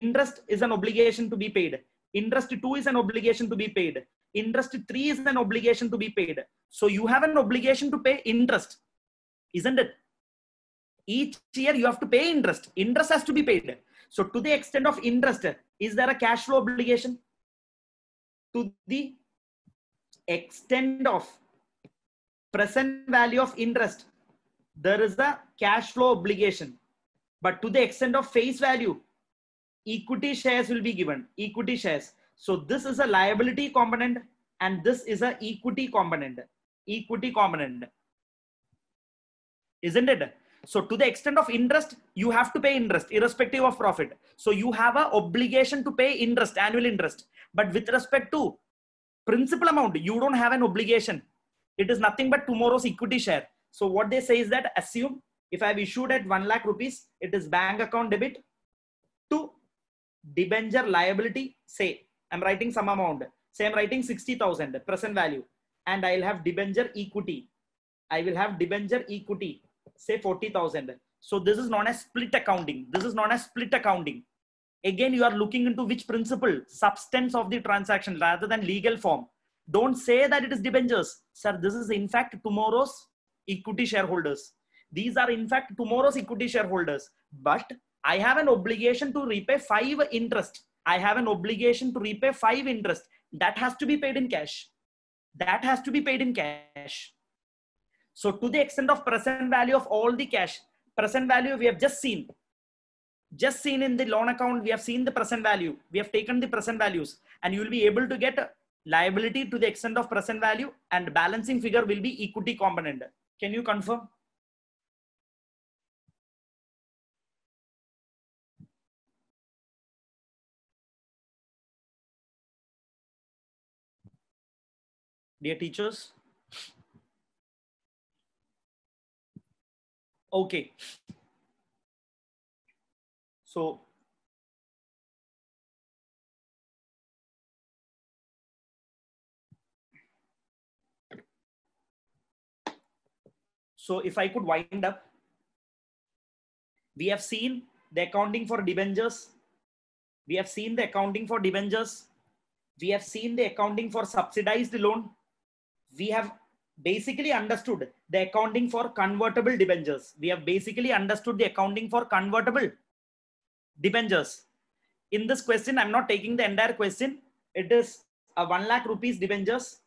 Interest is an obligation to be paid. Interest 2 is an obligation to be paid. Interest 3 is an obligation to be paid. So you have an obligation to pay interest, isn't it? Each year you have to pay interest. Interest has to be paid. So to the extent of interest, is there a cash flow obligation? To the extent of present value of interest, there is a cash flow obligation. But to the extent of face value, equity shares will be given. Equity shares. So this is a liability component and this is a equity component. Isn't it? So to the extent of interest, you have to pay interest irrespective of profit. So you have an obligation to pay interest, annual interest. But with respect to principal amount, you don't have an obligation. It is nothing but tomorrow's equity share. So what they say is that assume if I have issued at 1 lakh rupees, it is bank account debit to debenture liability. Say I'm writing some amount. Say I'm writing 60,000 present value, and I'll have debenture equity. Say 40,000. So this is known as split accounting. Again, you are looking into which principle, substance of the transaction rather than legal form. Don't say that it is debentures. Sir, this is in fact tomorrow's equity shareholders. These are in fact tomorrow's equity shareholders. But I have an obligation to repay 5 interest. That has to be paid in cash. So to the extent of present value of all the cash, present value we have just seen in the loan account, we have seen the present value. We have taken the present values and you will be able to get liability to the extent of present value, and balancing figure will be equity component. Can you confirm? Dear teachers? Okay. So if I could wind up, we have seen the accounting for debentures. We have seen the accounting for subsidized loan. We have basically understood the accounting for convertible debentures. in this question, I'm not taking the entire question. It is a 1 lakh rupees debentures,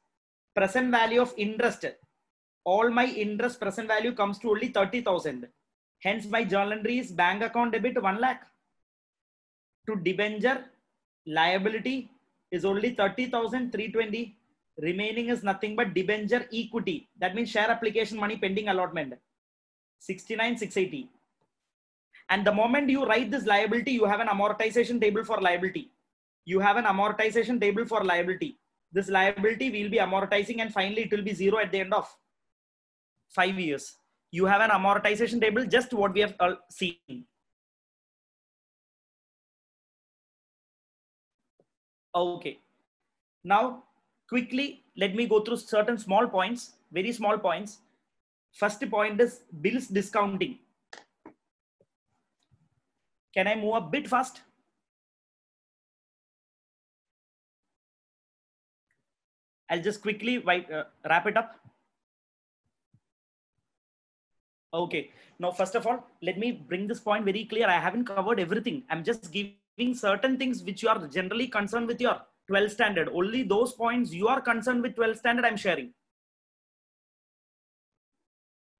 present value of interest. All my interest present value comes to only 30,000. Hence my journal entry is bank account debit 1 lakh. To debenture liability is only 30,320. Remaining is nothing but debenture equity. That means share application money pending allotment. 69,680. And the moment you write this liability, you have an amortization table for liability. You have an amortization table for liability. This liability will be amortizing and finally it will be zero at the end of 5 years. You have an amortization table, just what we have seen. Okay. Now, quickly, let me go through certain small points, very small points. First point is bills discounting. Can I move a bit fast? I'll just quickly wrap it up. Okay. Now, first of all, let me bring this point very clear. I haven't covered everything. I'm just giving certain things which you are generally concerned with your 12th standard. Only those points you are concerned with 12th standard, I'm sharing.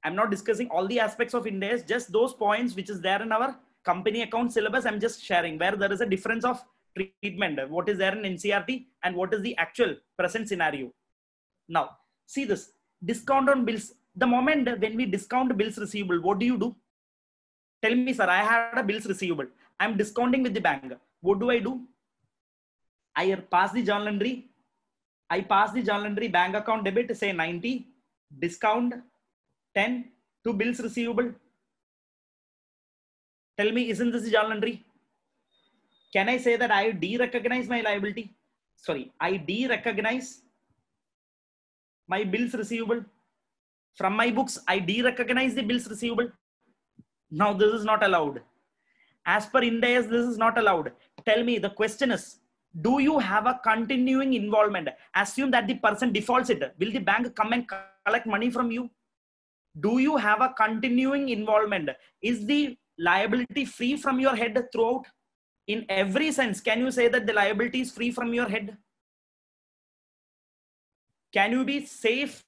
I'm not discussing all the aspects of Ind AS, just those points which is there in our company account syllabus. I'm just sharing where there is a difference of treatment, what is there in NCERT and what is the actual present scenario. Now, see this discount on bills. The moment when we discount bills receivable, what do you do? Tell me, sir, I had a bills receivable. I'm discounting with the bank. What do? I pass the journal entry. I pass the journal entry, bank account debit, say 90, discount 10 to bills receivable. Tell me, isn't this the journal entry? Can I say that I de-recognize my liability? Sorry, I de-recognize my bills receivable. From my books, I de-recognize the bills receivable. Now, this is not allowed. As per Ind AS, this is not allowed. Tell me, the question is, do you have a continuing involvement? Assume that the person defaults it. Will the bank come and collect money from you? Do you have a continuing involvement? Is the liability free from your head throughout? In every sense, can you say that the liability is free from your head? Can you be safe?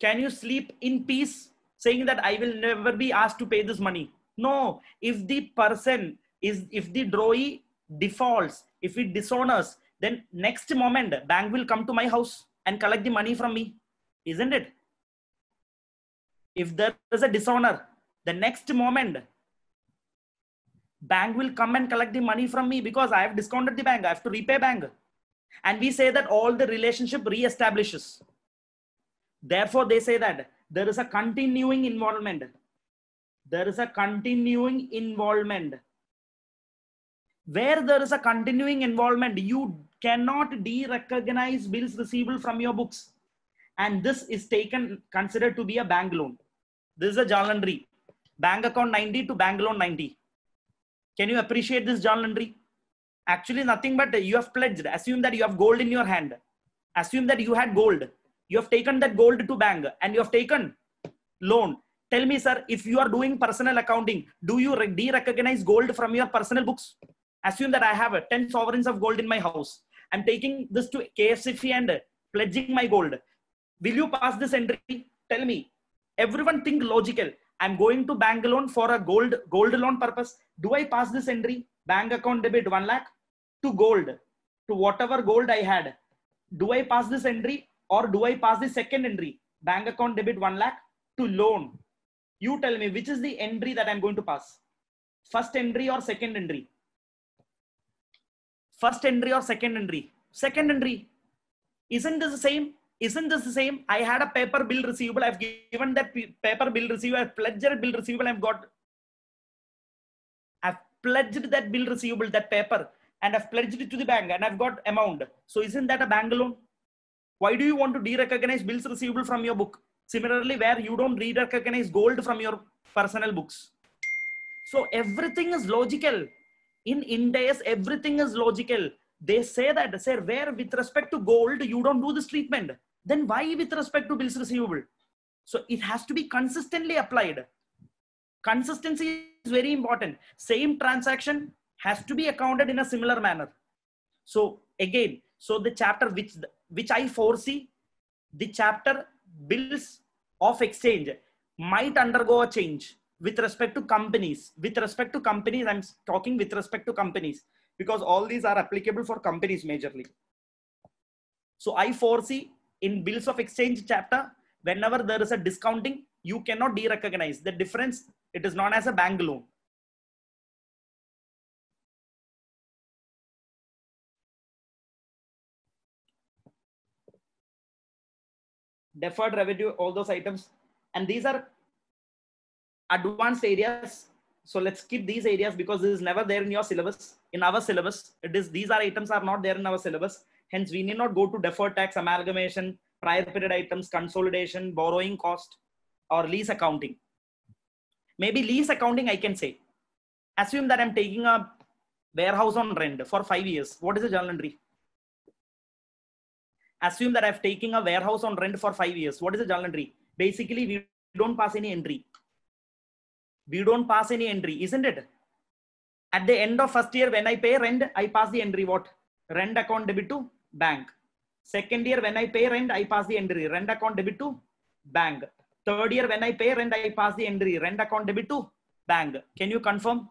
Can you sleep in peace saying that I will never be asked to pay this money? No. If the person is, if the drawee defaults, if it dishonors, then next moment bank will come to my house and collect the money from me, isn't it? If there is a dishonor, the next moment bank will come and collect the money from me because I have discounted the bank. I have to repay bank. And we say that all the relationship re-establishes. Therefore, they say that there is a continuing involvement. There is a continuing involvement. Where there is a continuing involvement, you cannot de-recognize bills receivable from your books. And this is considered to be a bank loan. This is a journal entry. Bank account 90 to bank loan 90. Can you appreciate this journal entry? Actually, nothing but you have pledged. Assume that you have gold in your hand. Assume that you had gold. You have taken that gold to bank and you have taken loan. Tell me, sir, if you are doing personal accounting, do you de-recognize gold from your personal books? Assume that I have 10 sovereigns of gold in my house. I'm taking this to KFCF and pledging my gold. Will you pass this entry? Tell me. Everyone think logical. I'm going to bank loan for a gold loan purpose. Do I pass this entry? Bank account debit 1 lakh to gold, to whatever gold I had. Do I pass this entry or do I pass the second entry? Bank account debit 1 lakh to loan. You tell me which is the entry that I'm going to pass. First entry or second entry? First entry or second entry? Second entry. Isn't this the same? Isn't this the same? I had a paper bill receivable. I've given that paper bill receivable. I've pledged bill receivable. I've pledged that bill receivable, that paper, and I've pledged it to the bank and I've got amount. So isn't that a bank loan? Why do you want to de-recognize bills receivable from your book? Similarly, where you don't de-recognize gold from your personal books. So everything is logical. In Ind AS, everything is logical. They say that, sir, where with respect to gold, you don't do this treatment. Then why with respect to bills receivable? So it has to be consistently applied. Consistency is very important. Same transaction has to be accounted in a similar manner. So again, so the chapter which I foresee, the chapter bills of exchange might undergo a change with respect to companies. With respect to companies, I'm talking with respect to companies because all these are applicable for companies majorly. So I foresee in bills of exchange chapter, whenever there is a discounting, you cannot de-recognize the difference. It is known as a bank loan. Deferred revenue, all those items, and these are advanced areas. So let's skip these areas because this is never there in your syllabus. In our syllabus, it is, these are items are not there in our syllabus. Hence, we need not go to deferred tax, amalgamation, prior period items, consolidation, borrowing cost, or lease accounting. Maybe lease accounting, I can say. Assume that I'm taking a warehouse on rent for 5 years. What is the journal entry? Assume that I've taken a warehouse on rent for 5 years. What is the journal entry? Basically, we don't pass any entry. We don't pass any entry, isn't it? At the end of first year, when I pay rent, I pass the entry. What? Rent account debit to bank. Second year, when I pay rent, I pass the entry. Rent account debit to bank. Third year, when I pay rent, I pass the entry. Rent account debit to bank. Can you confirm?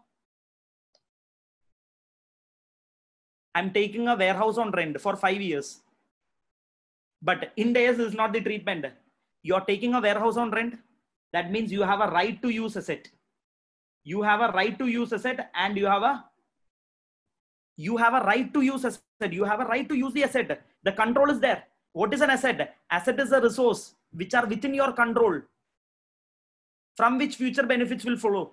I'm taking a warehouse on rent for 5 years. But Ind AS is not the treatment. You're taking a warehouse on rent. That means you have a right to use asset. You have a right to use asset, and you have a right to use asset. You have a right to use the asset. The control is there. What is an asset? Asset is a resource which are within your control, from which future benefits will follow.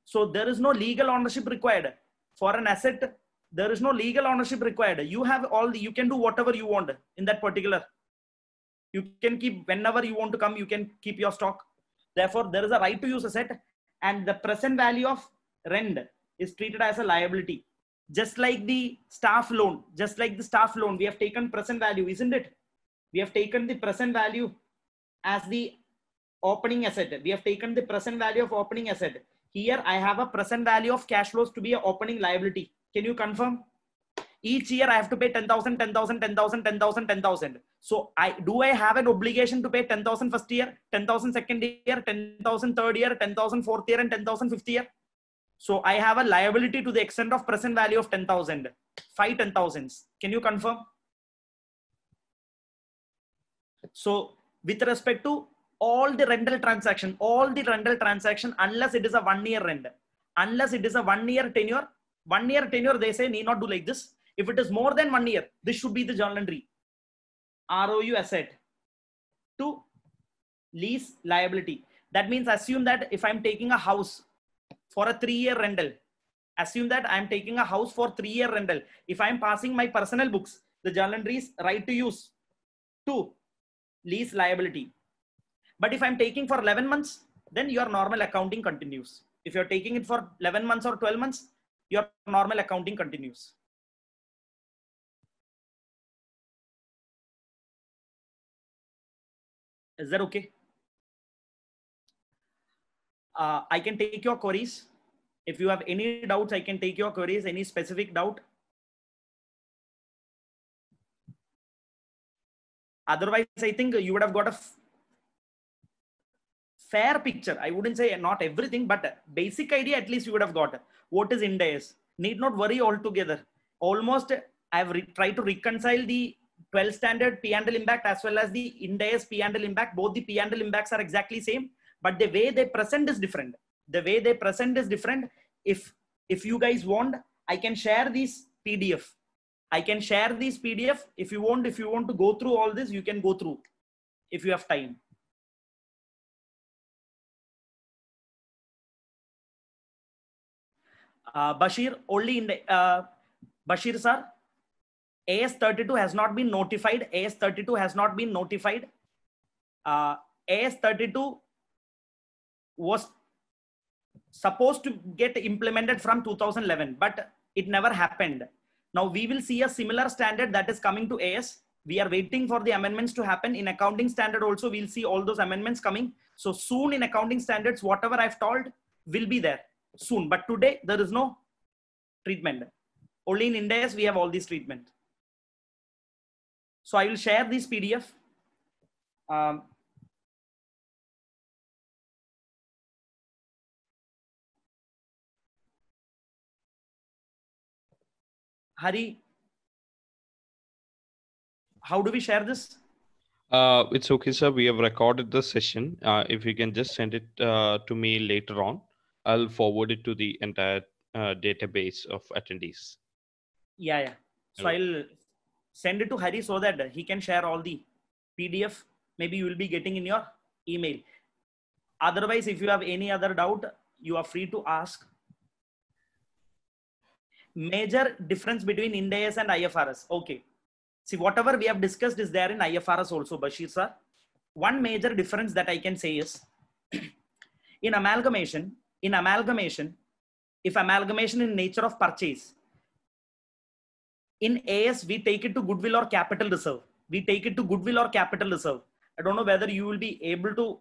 So there is no legal ownership required for an asset. There is no legal ownership required. You have all the, you can do whatever you want in that particular. You can keep whenever you want to come, you can keep your stock. Therefore, there is a right to use asset, and the present value of rent is treated as a liability. Just like the staff loan, we have taken present value, isn't it? We have taken the present value as the opening asset. We have taken the present value of opening asset. Here, I have a present value of cash flows to be an opening liability. Can you confirm? Each year I have to pay 10,000, 10,000, 10,000, 10,000, 10,000. So I have an obligation to pay 10,000 first year, 10,000 second year, 10,000 third year, 10,000 fourth year, and 10,000 fifth year. So I have a liability to the extent of present value of 10,000, 5 10,000s. Can you confirm? So with respect to all the rental transaction, unless it is a 1 year rent, unless it is a 1 year tenure, they say need not do like this. If it is more than 1 year, this should be the journal entry. ROU asset to lease liability. That means assume that if I'm taking a house for a 3-year rental, assume that I'm taking a house for 3-year rental. If I'm passing my personal books, the journal entry is right to use to lease liability. But if I'm taking for 11 months, then your normal accounting continues. If you're taking it for 11 months or 12 months, your normal accounting continues. Is that okay? I can take your queries. If you have any doubts, I can take your queries, any specific doubt. Otherwise, I think you would have got a fair picture. I wouldn't say not everything, but basic idea at least you would have got. What is Ind AS? Need not worry altogether. Almost I've tried to reconcile the 12 standard P&L impact as well as the Ind AS P&L impact. Both the P&L impacts are exactly same, but the way they present is different. If you guys want, I can share these PDF. If you want to go through all this, you can go through if you have time. Bashir, only in the, Bashir sir, AS32 has not been notified. AS32 was supposed to get implemented from 2011, but it never happened. Now we will see a similar standard that is coming to AS. We are waiting for the amendments to happen. In accounting standard also, we'll see all those amendments coming. So soon in accounting standards, whatever I've told will be there soon. But today there is no treatment. Only in Ind AS we have all these treatment. So I will share this PDF. Hari, how do we share this? It's okay, sir. We have recorded the session. If you can just send it to me later on, I'll forward it to the entire database of attendees. Yeah. So I'll send it to Hari so that he can share all the PDF. Maybe you will be getting in your email. Otherwise, if you have any other doubt, you are free to ask. Major difference between Ind AS and IFRS. Okay. See, whatever we have discussed is there in IFRS also, Bashir sir. One major difference that I can say is in amalgamation, if amalgamation in nature of purchase, in AS, we take it to goodwill or capital reserve. I don't know whether you will be able to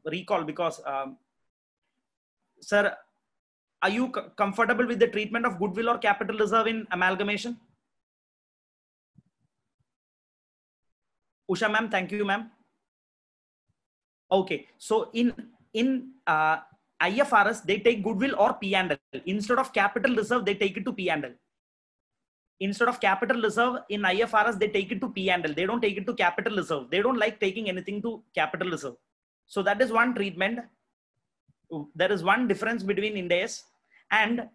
recall because, sir, are you comfortable with the treatment of goodwill or capital reserve in amalgamation? Usha ma'am, thank you ma'am. Okay, so in IFRS, they take goodwill or P&L. Instead of capital reserve, they take it to P&L. Instead of capital reserve in IFRS, they take it to P&L. They don't take it to capital reserve. They don't like taking anything to capital reserve. So that is one treatment. There is one difference between Ind AS, and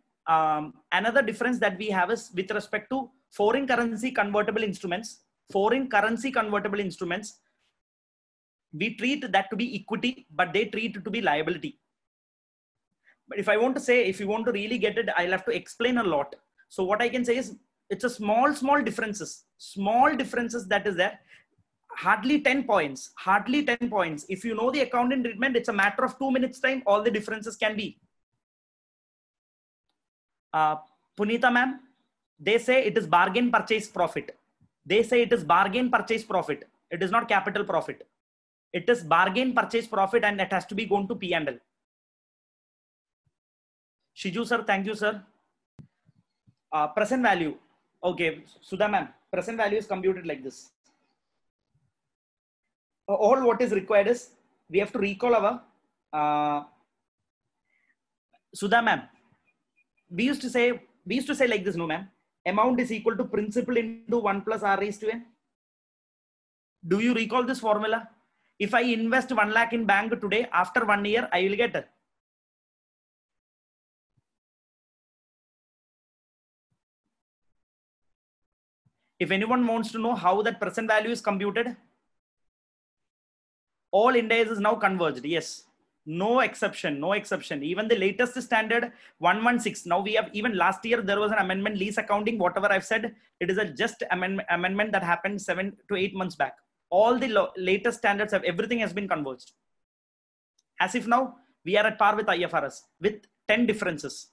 another difference that we have is with respect to foreign currency convertible instruments. We treat that to be equity, but they treat it to be liability. But if I want to say, if you want to really get it, I'll have to explain a lot. So what I can say is it's a small differences that is there. Hardly 10 points. If you know the accounting treatment, it's a matter of 2 minutes time. All the differences can be. Punita ma'am, they say it is bargain purchase profit. It is not capital profit. It is bargain purchase profit and it has to be going to P&L. Shiju sir, thank you sir. Present value. Okay, Sudha ma'am, present value is computed like this. All what is required is we have to recall our Sudha ma'am. We used to say like this, no ma'am. Amount is equal to principal into 1 plus R raised to n. Do you recall this formula? If I invest 1 lakh in bank today, after 1 year, I will get. If anyone wants to know how that present value is computed, all Ind AS is now converged. Yes, no exception. Even the latest standard 116. Now we have, even last year there was an amendment, lease accounting. Whatever I've said, it is a just amendment that happened 7 to 8 months back. All the latest standards everything has been converged. As if now we are at par with IFRS with 10 differences.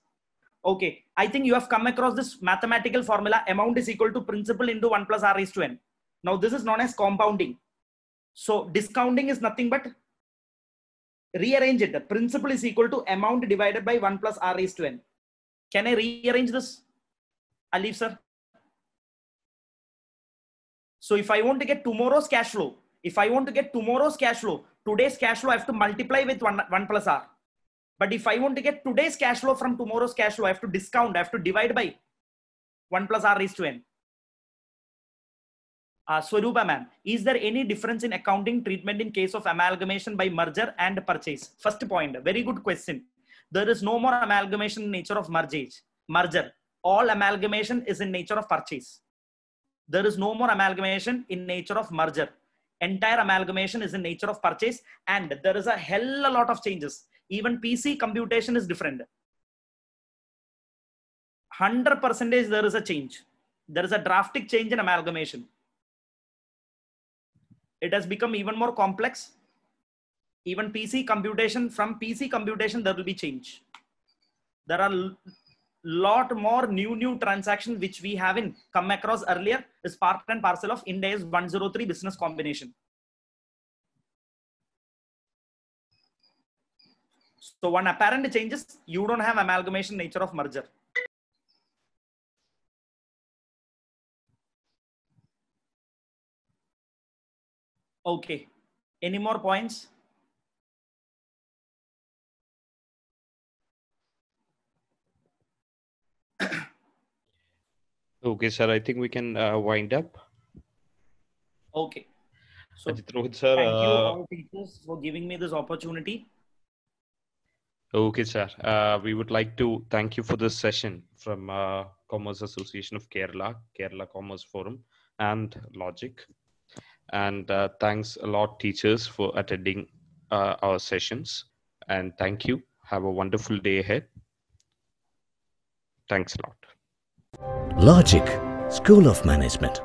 Okay, I think you have come across this mathematical formula. Amount is equal to principal into 1 plus R raised to n. Now this is known as compounding. So discounting is nothing but rearrange it. The principal is equal to amount divided by 1 plus R raised to n. Can I rearrange this? Alif sir. So if I want to get tomorrow's cash flow, today's cash flow, I have to multiply with 1 plus R. But if I want to get today's cash flow from tomorrow's cash flow, I have to discount, I have to divide by 1 plus R raised to n. Swarupa ma'am, is there any difference in accounting treatment in case of amalgamation by merger and purchase? First point, very good question. There is no more amalgamation in nature of merger. All amalgamation is in nature of purchase. There is no more amalgamation in nature of merger. Entire amalgamation is in nature of purchase, and there is a hell a lot of changes. Even PC computation is different. 100% there is a change. There is a drastic change in amalgamation. It has become even more complex. Even PC computation, from PC computation, there will be change. There are lot more new transactions which we haven't come across earlier is part and parcel of Ind AS 103 business combination. So one apparent change is you don't have amalgamation nature of merger. Okay. Any more points? Okay, sir. I think we can wind up. Okay. So Ajit Rohit, sir. thank you all teachers for giving me this opportunity. Okay, sir. We would like to thank you for this session from Commerce Association of Kerala, Kerala Commerce Forum, and Logic. And thanks a lot, teachers, for attending our sessions. And thank you. Have a wonderful day ahead. Thanks a lot. Logic School of Management.